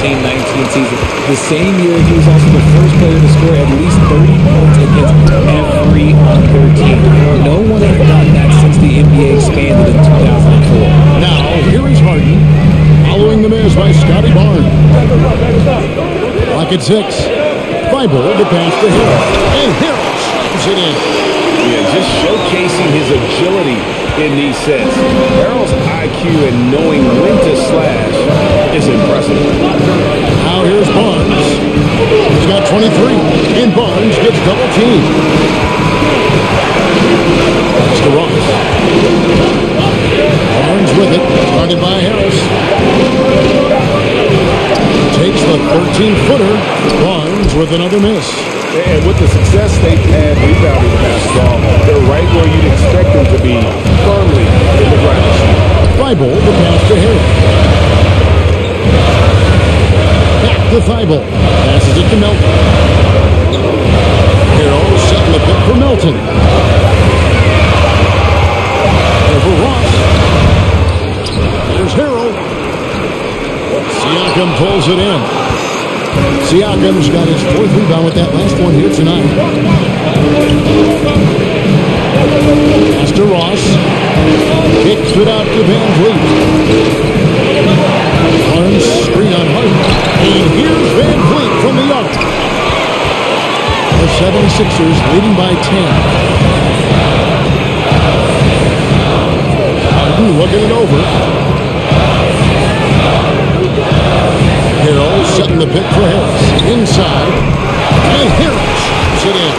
2018-19 season. The same year, he was also the first player to score at least 30 points against every other team. No one had done that since the NBA expanded in 2004. Now, here is Harden, following the miss by Scotty Barnes. Clock at 6. Thibault the pass to Hill. And Hill slams it in. Yeah, just showcasing his agility in these sets. Harrell's IQ and knowing when to slash is impressive. Now here's Barnes. He's got 23. And Barnes gets double teamed. That's to Ross. Barnes with it. Started by Harris. Takes the 13-footer. Barnes with another miss. And with the success they've had rebounding the basketball, they're right where you'd expect them to be, firmly in the driver's seat. Thibault the pass to Harris. Back to Thibault. Passes it to Melton. Harrell setting the pick for Melton. Over Ross. There's Harrell. Siakam pulls it in. Siakam's got his 4th rebound with that last one here tonight. Pass to Ross. Kicks it out to Van Vliet. Barnes screen on Harden. And here's Van Vliet from the arc. The 76ers leading by 10. Harden looking it over. Harrell setting the pick for Harris. Inside. And Harris shoots it in.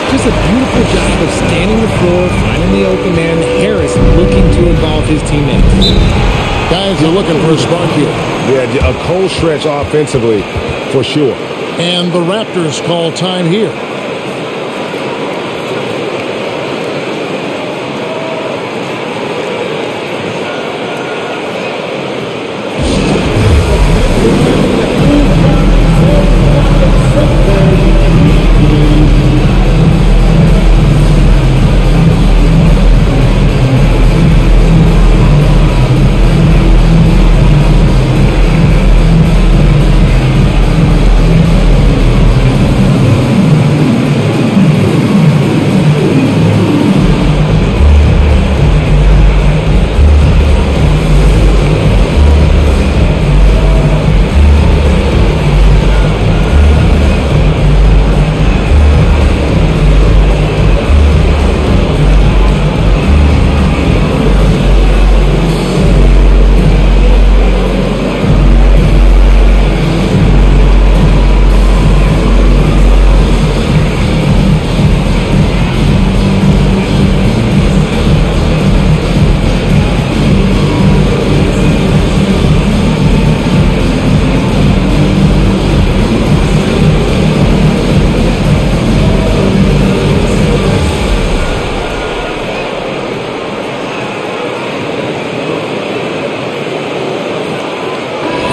Just a beautiful job of scanning the floor, finding the open man. Harris looking to involve his teammates. Guys are looking for a spark here. Yeah, a cold stretch offensively, for sure. And the Raptors call time here.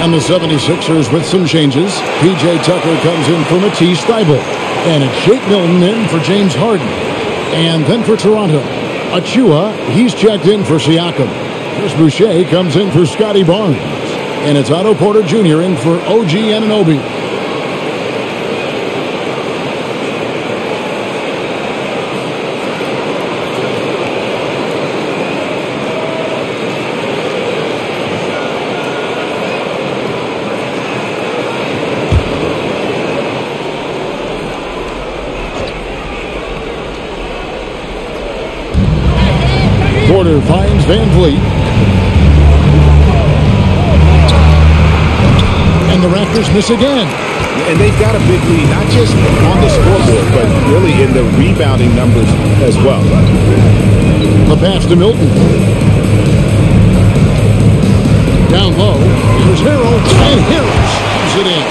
And the 76ers with some changes. P.J. Tucker comes in for Matisse Thybulle. And it's Shake Milton in for James Harden. And then for Toronto, Achua, he's checked in for Siakam. Chris Boucher comes in for Scotty Barnes. And it's Otto Porter Jr. in for OG Anunoby. Porter finds Van Vliet. And the Raptors miss again. And they've got a big lead, not just on the scoreboard, but really in the rebounding numbers as well. The pass to Milton. Down low. Here's Harrell. And Harrell shoots it in.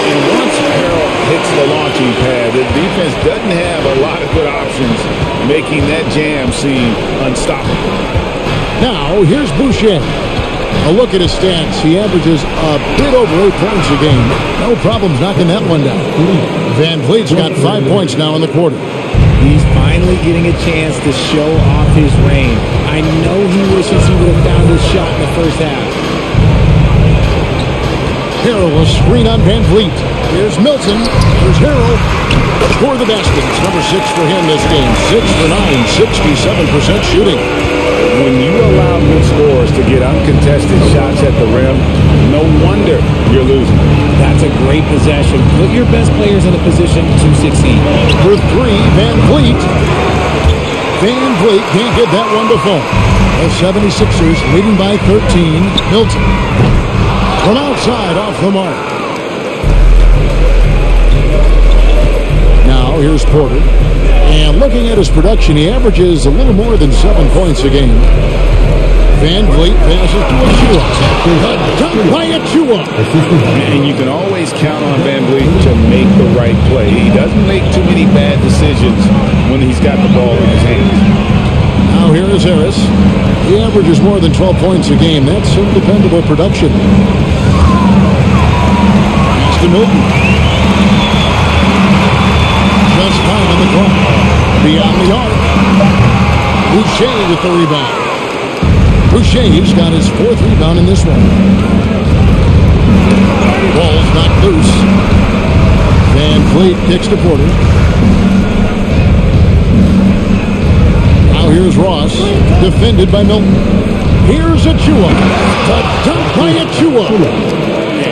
And once Harrell hits the launching pad, the defense doesn't have a lot of good options, making that jam seem unstoppable. Now, here's Boucher. A look at his stats. He averages a bit over 8 points a game. No problems knocking that one down. Van Vliet's got 5 points now in the quarter. He's finally getting a chance to show off his reign. I know he wishes he would have found his shot in the first half. Harrell will screen on Van Vliet. Here's Milton. Here's Harrell. Score the basket. It's number 6 for him this game. 6 for 9, 67% shooting. When you allow good scorers to get uncontested shots at the rim, no wonder you're losing. That's a great possession. Put your best players in a position to succeed. For 3, Van Vliet. Van Vliet can't get that one to fall. The 76ers leading by 13. Milton. From outside, off the mark. Now, here's Porter. And looking at his production, he averages a little more than 7 points a game. Van Vliet passes to Achua. Done by Achua. And you can always count on Van Vliet to make the right play. He doesn't make too many bad decisions when he's got the ball in his hands. Now here is Harris. He averages more than 12 points a game. That's some dependable production. Pass to Milton. Just time on the clock. Beyond the arc. Boucher with the rebound. Boucher's got his 4th rebound in this one. Ball's knocked loose. Van Vliet kicks to Porter. Now here's Ross, defended by Milton. Here's Achua. The dunk by Achua.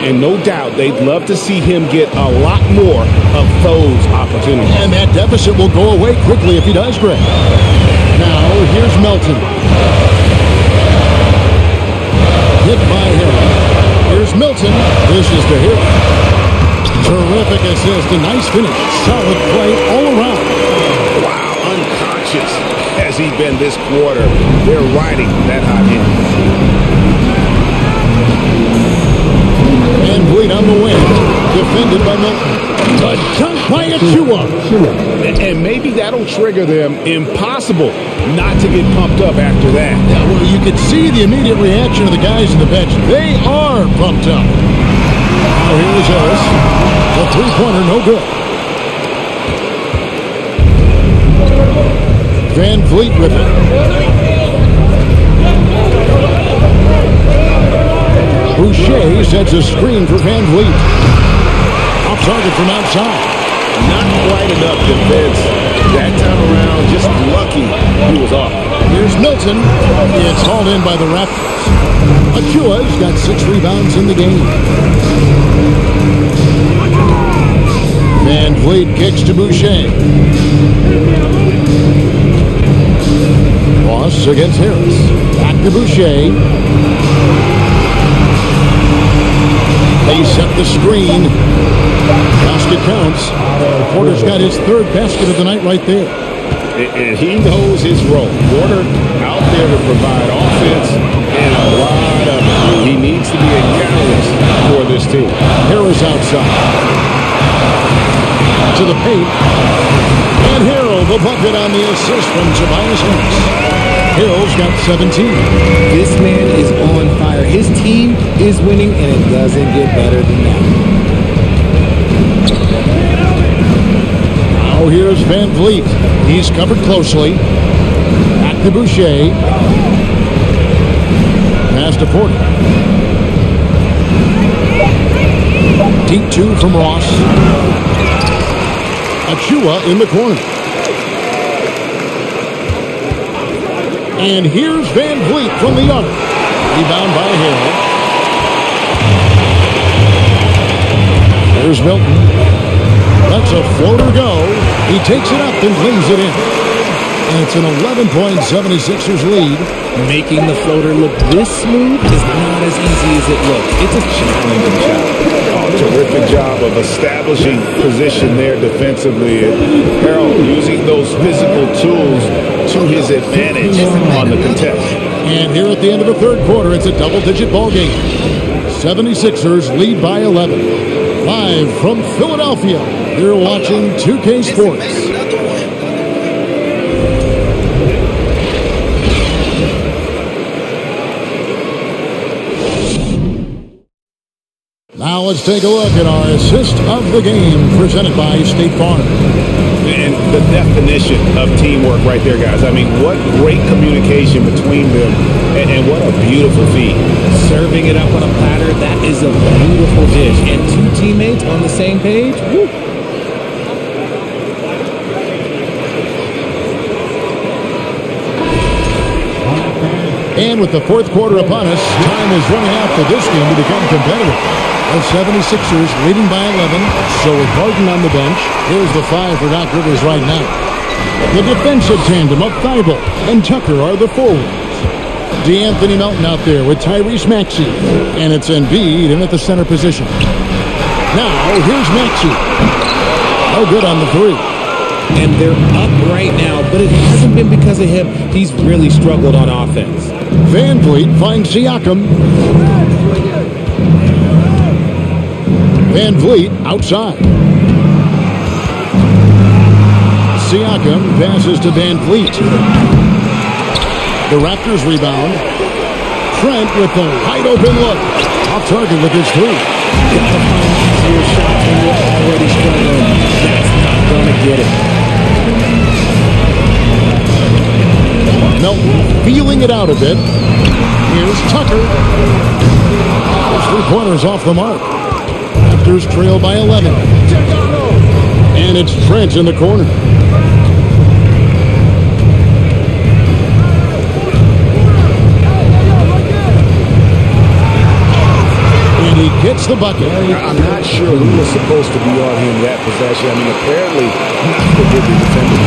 And no doubt they'd love to see him get a lot more of those opportunities. And that deficit will go away quickly if he does, Greg. Now here's Milton. Hit by Harrell. Here's Milton. This is to hit. Terrific assist. A nice finish. Solid play all around. Wow, unconscious has he been this quarter. They're riding that hot hand. Van Vliet on the wing. Defended by Milton. A dunk by Achua. And maybe that'll trigger them. Impossible not to get pumped up after that. Yeah, well, you could see the immediate reaction of the guys in the bench. They are pumped up. Now here's Harris. The three-pointer, no good. Van Vliet with it. Boucher sets a screen for Van Vliet. Off target from outside. Not quite enough defense. That time around, just lucky he was off. Here's Milton. It's hauled in by the Raptors. Achua's got 6 rebounds in the game. Van Vliet kicks to Boucher. Ross against Harris. Back to Boucher. They set the screen. Basket counts. Porter's got his 3rd basket of the night right there. And he knows his role. Porter out there to provide offense and a lot of it. He needs to be a catalyst for this team. Harris outside. To the paint. And Harrell, the bucket on the assist from Tobias Harris. Harrell's got 17. This man is on fire. His team is winning, and it doesn't get better than that. Now here's Van Vliet. He's covered closely. Back to Boucher. Pass to Porter. Deep 2 from Ross. Achua in the corner. And here's Van Vliet from the arc. Rebound by Harrell. There's Milton. Lets a floater go. He takes it up and flings it in. And it's an 11-point 76ers lead. Making the floater look this smooth is not as easy as it looks. It's a challenging shot. Terrific job of establishing position there defensively. And Harrell using those physical tools to his advantage on the contest. And here at the end of the 3rd quarter, it's a double-digit ball game. 76ers lead by 11. Live from Philadelphia, you're watching 2K Sports. Now let's take a look at our assist of the game presented by State Farm. And the definition of teamwork right there, guys. I mean, what great communication between them, and what a beautiful feed. Serving it up on a platter, that is a beautiful dish. And two teammates on the same page, woo. And with the fourth quarter upon us, time is running out for this game to become competitive. The 76ers leading by 11, so with Barton on the bench, here's the 5 for Doc Rivers right now. The defensive tandem of Thibault and Tucker are the forwards. DeAnthony Melton out there with Tyrese Maxey, and it's Embiid in at the center position. Now, here's Maxey. No good on the 3. And they're up right now, but it hasn't been because of him. He's really struggled on offense. Van Vliet finds Siakam. Van Vliet outside. Siakam passes to Van Vliet. The Raptors rebound. Trent with the wide open look. Off target with his 3. Gotta find easier shots when you're already struggling. That's not gonna get it. Melton feeling it out a bit. Here's Tucker. Those 3 pointers off the mark. Raptors trail by 11. And it's Trent in the corner. And he gets the bucket. I'm not sure who was supposed to be on him that possession. I mean, apparently not the good defender.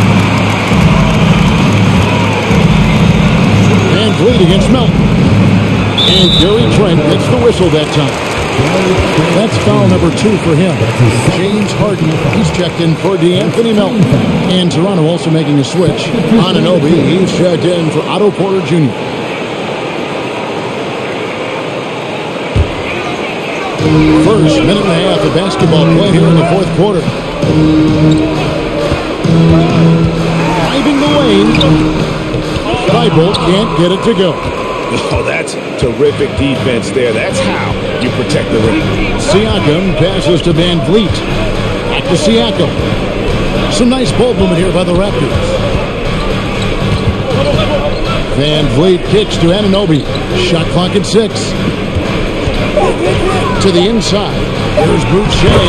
Van Vliet against Melton. And Gary Trent gets the whistle that time. That's foul number 2 for him. James Harden, he's checked in for DeAnthony Melton. And Toronto also making a switch. Anunoby, he's checked in for Otto Porter Jr. First minute and a half of basketball play here in the fourth quarter. Driving the lane. Thibault can't get it to go. Oh, that's terrific defense there. That's how you protect the rim. Siakam passes to Van Vliet. Back to Siakam. Some nice ball movement here by the Raptors. Van Vliet kicks to Anunoby. Shot clock at 6. To the inside. There's Boucher,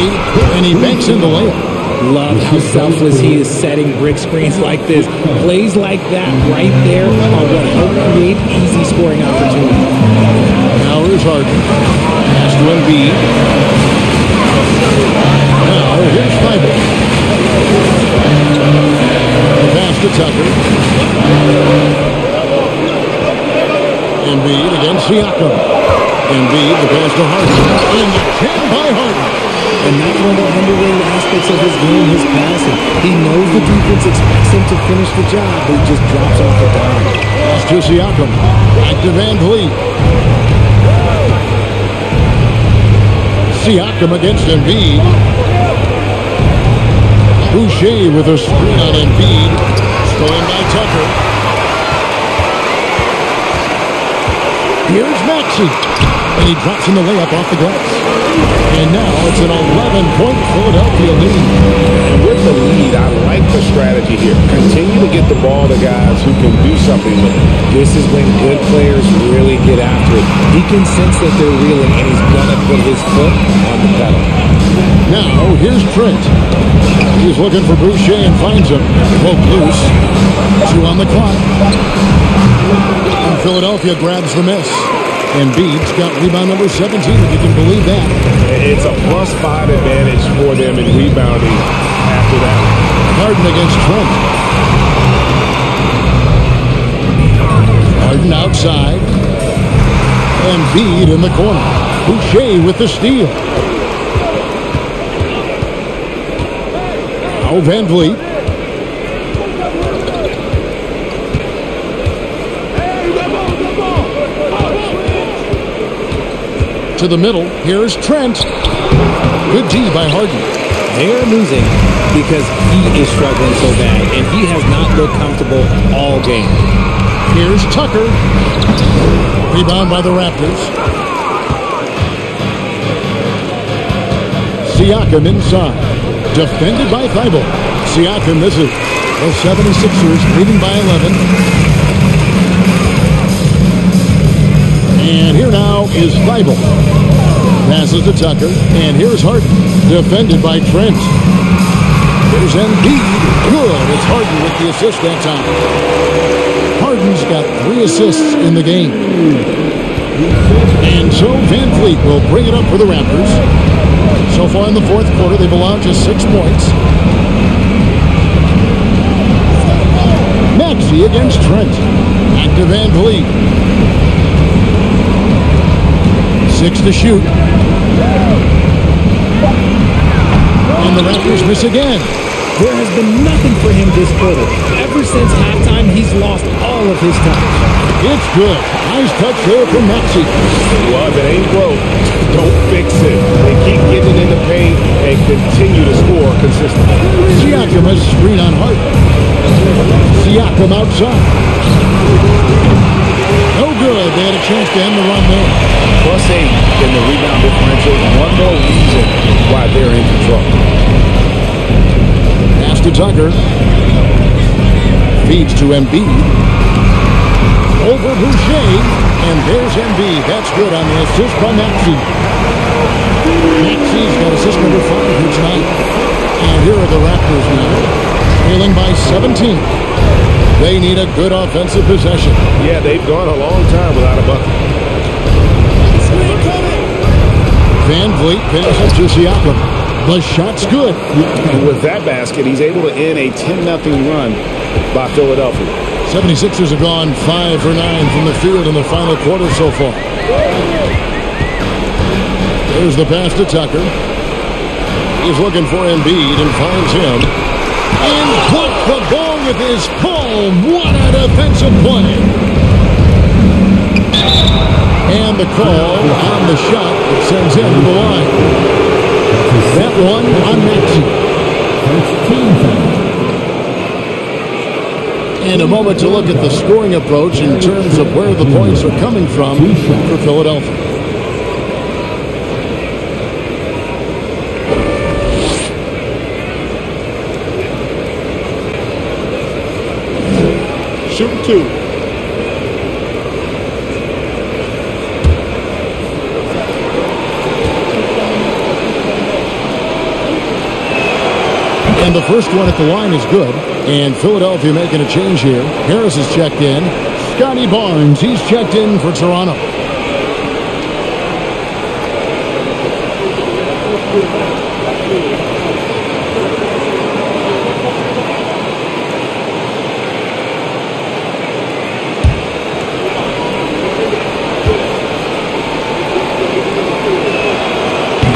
and he banks in the layup. Love how selfless he is setting brick screens like this. Plays like that right there are what help create easy scoring opportunities. Now here's Harden. Pass to Embiid. Now here's Thibault. The pass to Tucker. Embiid against Siakam. Embiid, the pass to Harden. And the jam by Harden. And that's one of the underrated aspects of his game, his passing. He knows the defense expects him to finish the job, but he just drops off the dime. Pass to Siakam. Back to Van Vliet. Siakam against Embiid. Boucher with a screen on Embiid. Stolen by Tucker. Here's Maxey. And he drops in the layup off the glass. And now it's an 11-point Philadelphia lead. And with the lead, I like the strategy here. Continue to get the ball to guys who can do something with it. This is when good players really get after it. He can sense that they're reeling, and he's going to put his foot on the pedal. Now, here's Trent. He's looking for Boucher and finds him. Broke loose. 2 on the clock. And Philadelphia grabs the miss. Embiid's got rebound number 17, if you can believe that. It's a +5 advantage for them in rebounding after that. Harden against Trent. Harden outside. Embiid in the corner. Boucher with the steal. Now Van Vliet. To the middle. Here's Trent. Good D by Harden. They're losing because he is struggling so bad, and he has not looked comfortable all game. Here's Tucker. Rebound by the Raptors. Siakam inside. Defended by Thibault. Siakam misses. The 76ers leading by 11. And here now is Thibault. Passes to Tucker. And here's Harden. Defended by Trent. Here's Embiid. Good. It's Harden with the assist that time. Harden's got 3 assists in the game. And so Van Fleet will bring it up for the Raptors. So far in the fourth quarter, they've allowed just 6 points. Maxey against Trent. Back to Van Vliet. 6 to shoot. And the Raptors miss again. There has been nothing for him this quarter. Ever since halftime, he's lost all of his touch. It's good. Nice touch there from Maxey. Well, if it ain't broke, don't fix it. They keep getting in the paint and continue to score consistently. Siakam has screen on Harden. Siakam outside. No good. They had a chance to end the run there. +8 in the rebound differential. One more reason why they're in control. Pass to Tucker. Feeds to Embiid. Over Boucher. And there's Embiid. That's good on the assist by Maxey. Maxey's got assist number 5 here tonight. And here are the Raptors now. Trailing by 17. They need a good offensive possession. Yeah, they've gone a long time without a bucket. Van Vliet finishes to Siakam. The shot's good. And with that basket, he's able to end a 10-0 run by Philadelphia. 76ers have gone 5 for 9 from the field in the final quarter so far. There's the pass to Tucker. He's looking for Embiid and finds him. And blocked the ball with his palm. What a defensive play. And the call on the shot that sends him to the line. That one on Maxey. In a moment to look at the scoring approach in terms of where the points are coming from for Philadelphia. Shoot 2. And the first one at the line is good. And Philadelphia making a change here. Harris is checked in. Scotty Barnes, he's checked in for Toronto.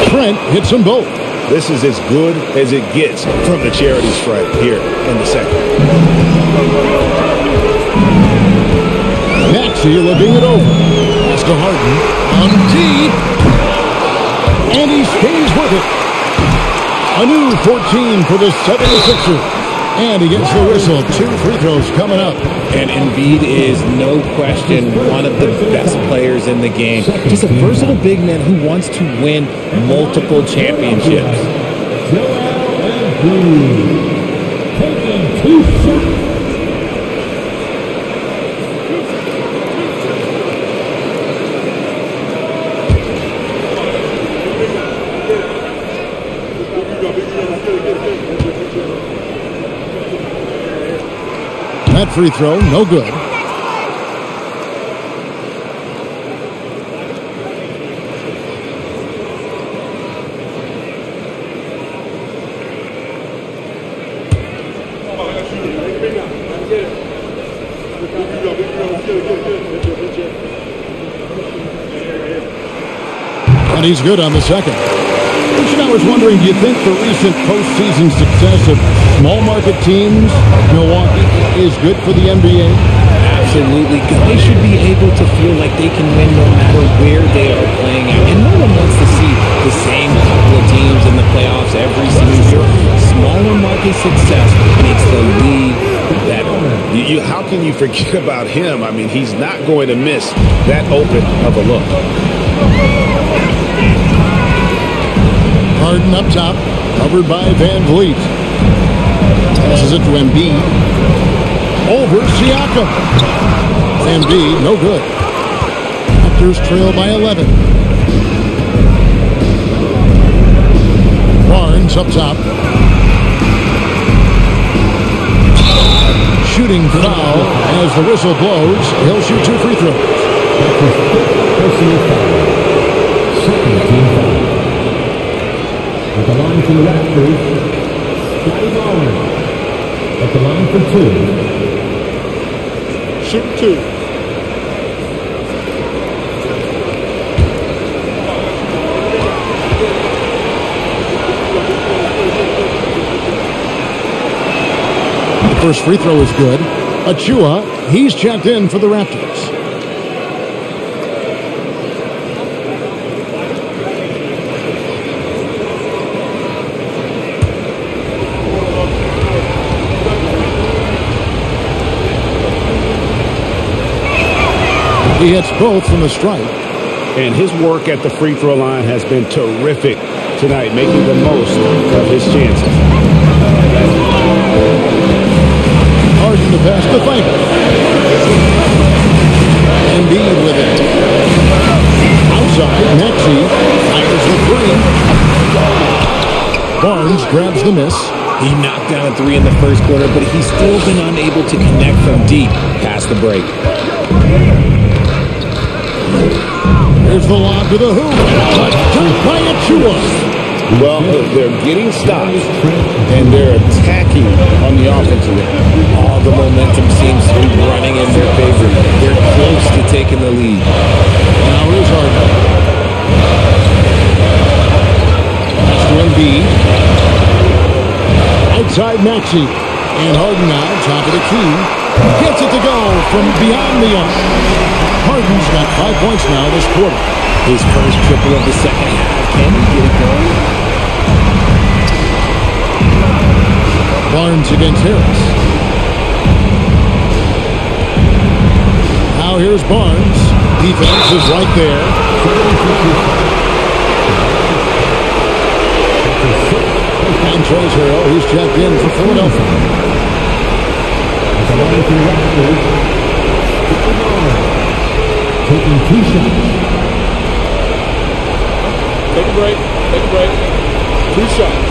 Trent hits them both. This is as good as it gets from the charity stripe here in the second. Maxey looking it over. Pass to Harden. On deep. And he stays with it. A new 14 for the 76ers. And he gets the whistle. 2 free throws coming up. And Embiid is, no question, one of the best players in the game. Just a versatile big man who wants to win multiple championships. Taking 2 shots. That free throw, no good. And he's good on the second. I was wondering, do you think the recent postseason success of small market teams, Milwaukee, is good for the NBA? Absolutely. Guys should be able to feel like they can win no matter where they are playing at. And no one wants to see the same couple of teams in the playoffs every single year. Smaller market success makes the league better. How can you forget about him? I mean, he's not going to miss that open of a look. Harden up top, covered by Van Vliet. Passes it to Embiid. Over Siakam. Embiid, no good. Raptors trail by 11. Barnes up top. Shooting foul as the whistle blows. He'll shoot 2 free throws. Personal foul. Second team foul. At the line for the Raptors, Scotty Barnes. At the line for 2. Shoot 2. The first free throw is good. Achua, he's checked in for the Raptors. He hits both from the stripe. And his work at the free throw line has been terrific tonight, making the most of his chances. Harden to pass to Finger. Embiid with it. Outside, Maxey fires the 3. Barnes grabs the miss. He knocked down a 3 in the first quarter, but he's still been unable to connect from deep past the break. Here's the lob to the hoop. Touched by Achua. Well, they're getting stops, and they're attacking on the offensive end. All the momentum seems to be running in their favor. They're close to taking the lead. Now here's Harden. That's to Embiid. Outside Maxey. And Harden now, top of the key. Gets it to go from beyond the arc. Harden's got 5 points now this quarter. His first triple of the second half. Can he get it going? Barnes against Harris. Now here's Barnes. Defense is right there. And Trace Harrell, who's checked in for Philadelphia. Taking 2 shots. Take a break. Take a break. 2 shots.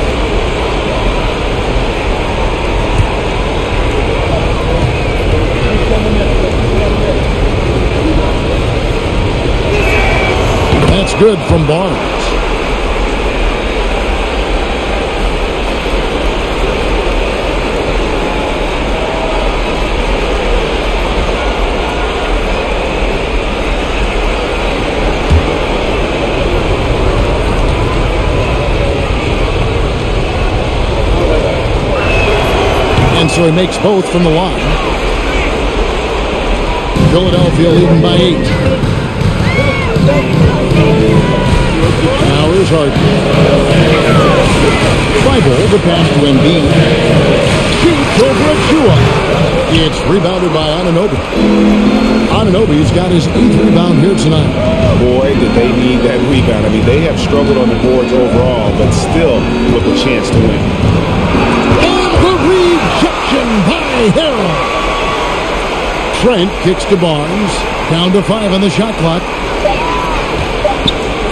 That's good from Barnes. And so he makes both from the line. Philadelphia leading by 8. Now here's Harden. Fiber, the pass to Embiid. Shoots over Achua. It's rebounded by Anunoby. Anunoby's got his 8th rebound here tonight. Boy, did they need that rebound. I mean, they have struggled on the boards overall, but still with a chance to win. And the rejection by Harrell. Trent kicks to Barnes. Down to 5 on the shot clock.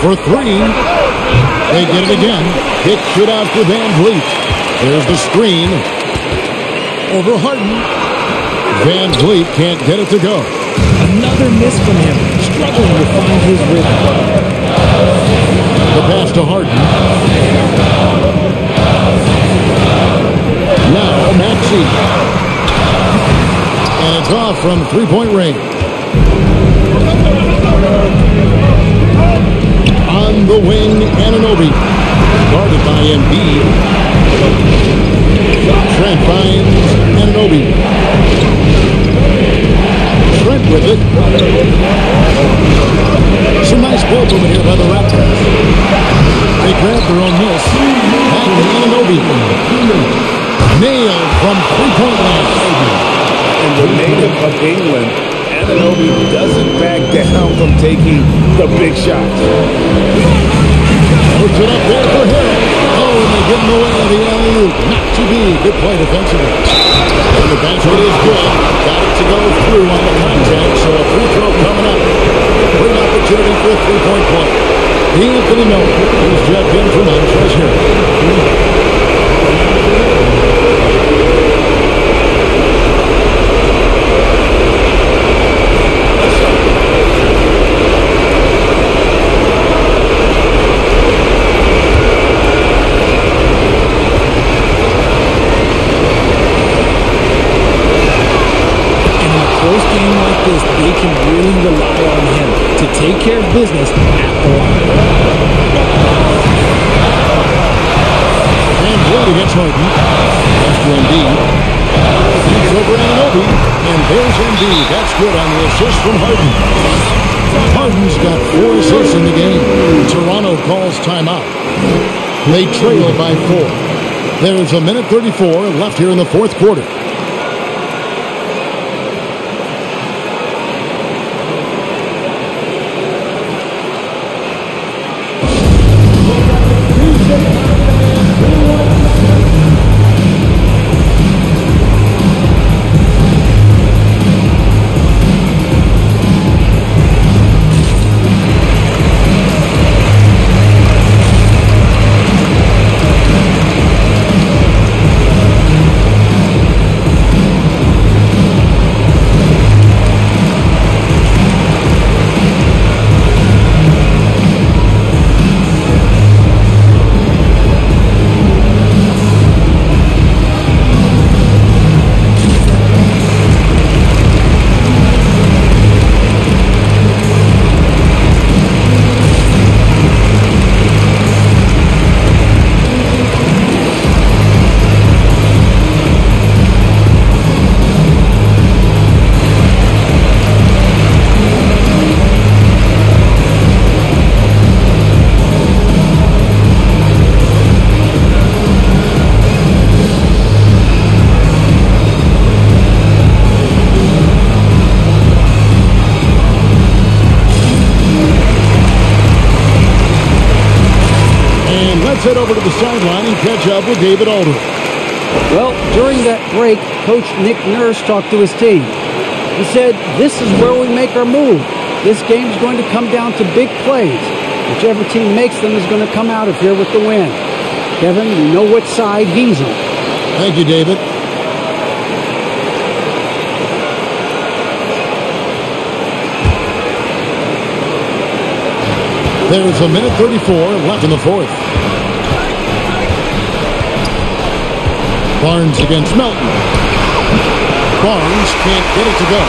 For 3. They get it again. Kick shoot out for Van Vliet. There's the screen. Over Harden. Van Vliet can't get it to go. Another miss from him. Struggling to find his rhythm. The pass to Harden. Now Maxey. And it's off from 3-point range. On the wing, Anunoby. Guarded by Embiid. Trent finds Anunoby. Trent with it. Some nice ball movement here by the Raptors. They grab their own miss. Back to Anunoby. Nailed from 3-point line. And the native of England, Anunoby doesn't back down from taking the big shots. Puts it up there for Harrell. Good play defensively. And the basket is good. Got it to go through on the contact, so a free throw coming up. Great opportunity for a three-point play. Anthony Miller is jacked in for Montrezl Harrell. They can really rely on him to take care of business at the line. And Wood against Harden. That's to Embiid. He's over Anunoby. And there's Embiid. That's good on the assist from Harden. Harden's got 4 assists in the game. Toronto calls timeout. They trail by 4. There's a minute 34 left here in the fourth quarter. Head over to the sideline and catch up with David Aldridge. Well, during that break, Coach Nick Nurse talked to his team. He said, this is where we make our move. This game's going to come down to big plays. Whichever team makes them is going to come out of here with the win. Kevin, you know what side he's on. Thank you, David. There's a minute 34 left in the fourth. Barnes against Melton. Barnes can't get it to go.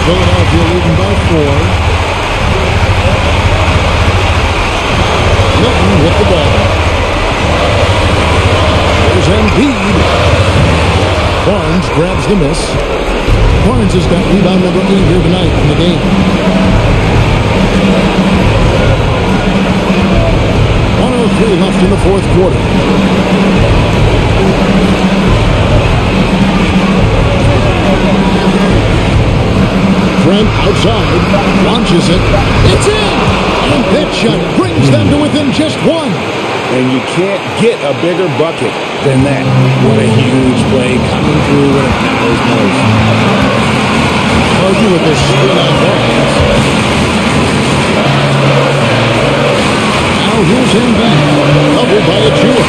Philadelphia leading by 4. Melton with the ball. There's Embiid. Barnes grabs the miss. Barnes has got rebound number 8 here tonight in the game. 1:03 left in the fourth quarter. Trent outside, launches it. It's in! And that shot brings them to within just 1. And you can't get a bigger bucket than that. What a huge play coming through when it matters most. Argue with this screen on Barnes. Now here's Embiid, covered by Achua.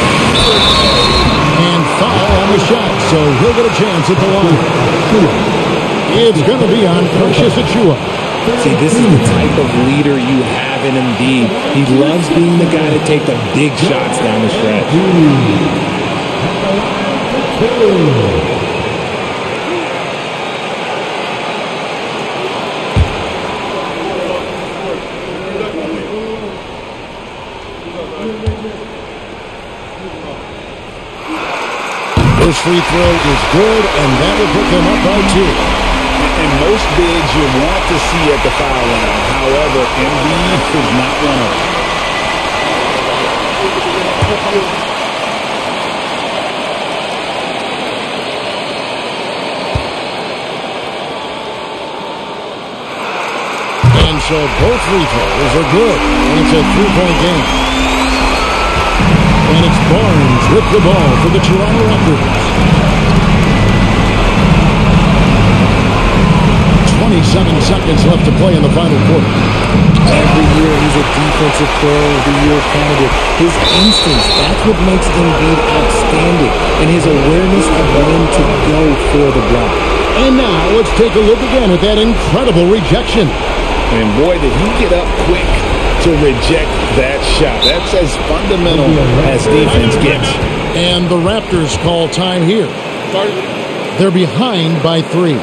And foul on the shot, so he'll get a chance at the line. It's going to be on Precious Achua. See, this is the type of leader you have in Embiid. He loves being the guy to take the big shots down the stretch. First free throw is good, and that will put them up by 2. And most bigs you want to see at the foul line. However, Embiid is not one of them. And so both free throws are good, and it's a 3-point game. And it's Barnes with the ball for the Toronto Raptors. 27 seconds left to play in the final quarter. Every year he's a defensive player of the year candidate. His instincts, that's what makes Embiid outstanding, and his awareness of when to go for the block. And now let's take a look again at that incredible rejection. And boy, did he get up quick to reject that shot. That's as fundamental as defense gets. And the Raptors call time here. They're behind by 3.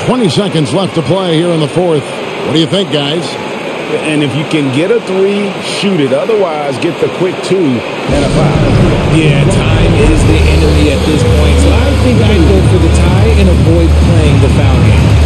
20 seconds left to play here in the fourth. What do you think, guys? And if you can get a 3, shoot it. Otherwise, get the quick 2 and a 5. Yeah, time is the enemy at this point. So I think I'd go for the tie and avoid playing the foul game.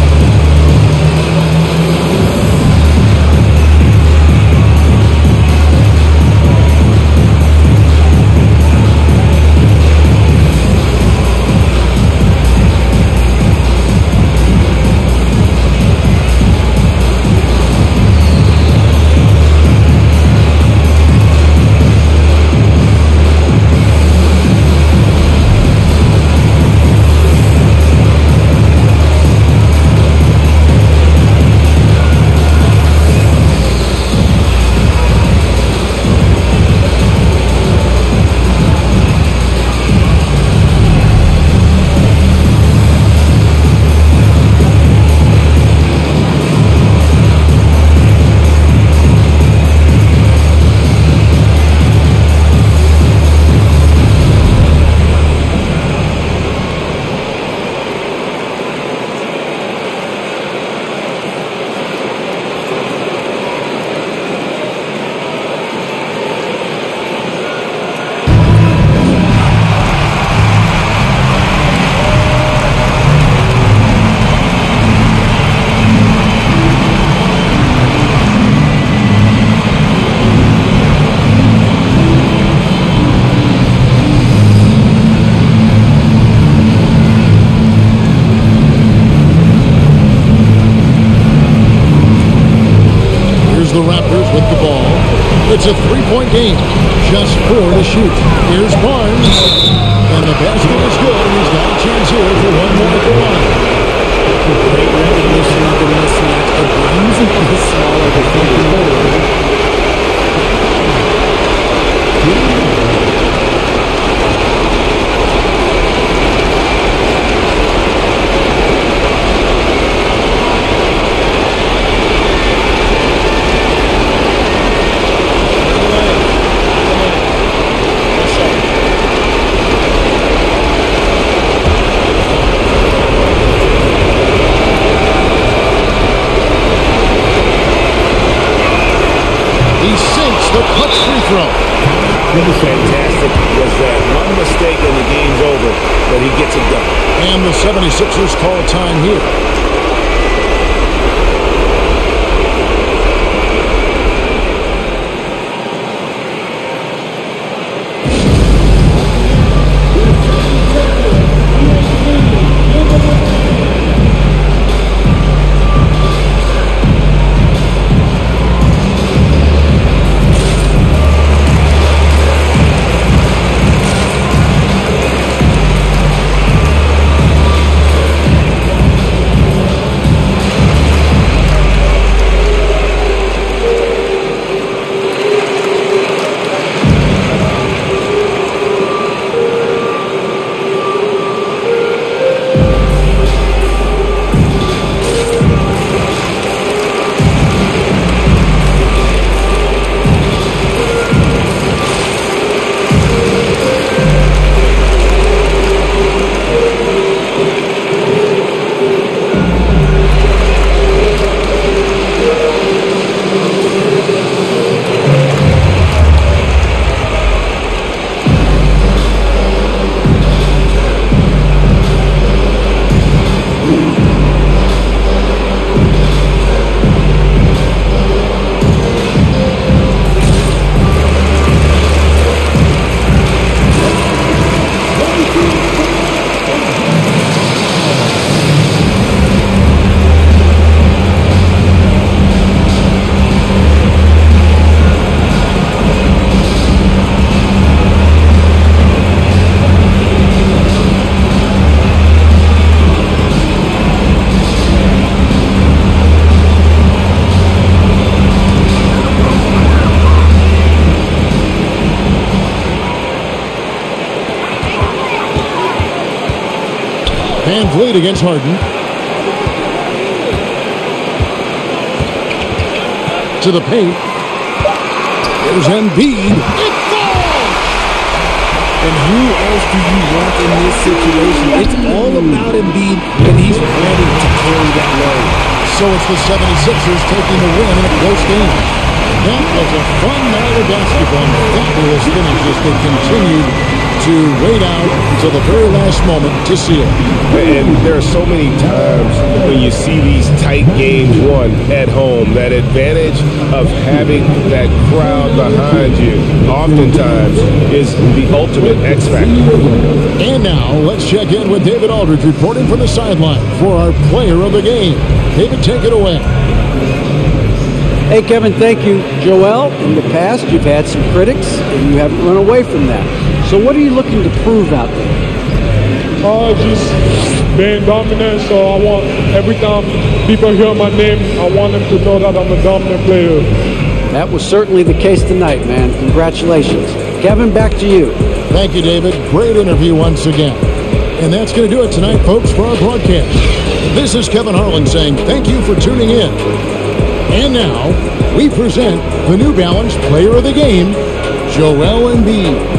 The Raptors with the ball. It's a 3-point game. Just 4 to shoot. Here's Barnes. And the basket is good. He's got a chance here for one more at the line. Great recognition of the mismatch of using the smaller defender. Fantastic. Was that one mistake and the game's over, but he gets it done. And the 76ers call time here. Van Vliet against Harden. To the paint. Here's Embiid. It falls! And who else do you want in this situation? It's all about Embiid, and he's ready to carry that load. So it's the 76ers taking the win in a close game. That was a fun night of basketball. Fabulous finish as they continued to wait out until the very last moment to seal. And there are so many times when you see these tight games won at home, that advantage of having that crowd behind you oftentimes is the ultimate X factor. And now let's check in with David Aldridge reporting from the sideline for our player of the game. David, take it away. Hey, Kevin, thank you. Joel, in the past, you've had some critics, and you haven't run away from that. So what are you looking to prove out there? Just being dominant, so I want, every time people hear my name, I want them to know that I'm a dominant player. That was certainly the case tonight, man. Congratulations. Kevin, back to you. Thank you, David. Great interview once again. And that's going to do it tonight, folks, for our broadcast. This is Kevin Harlan saying thank you for tuning in. And now, we present the New Balance Player of the Game, Joel Embiid.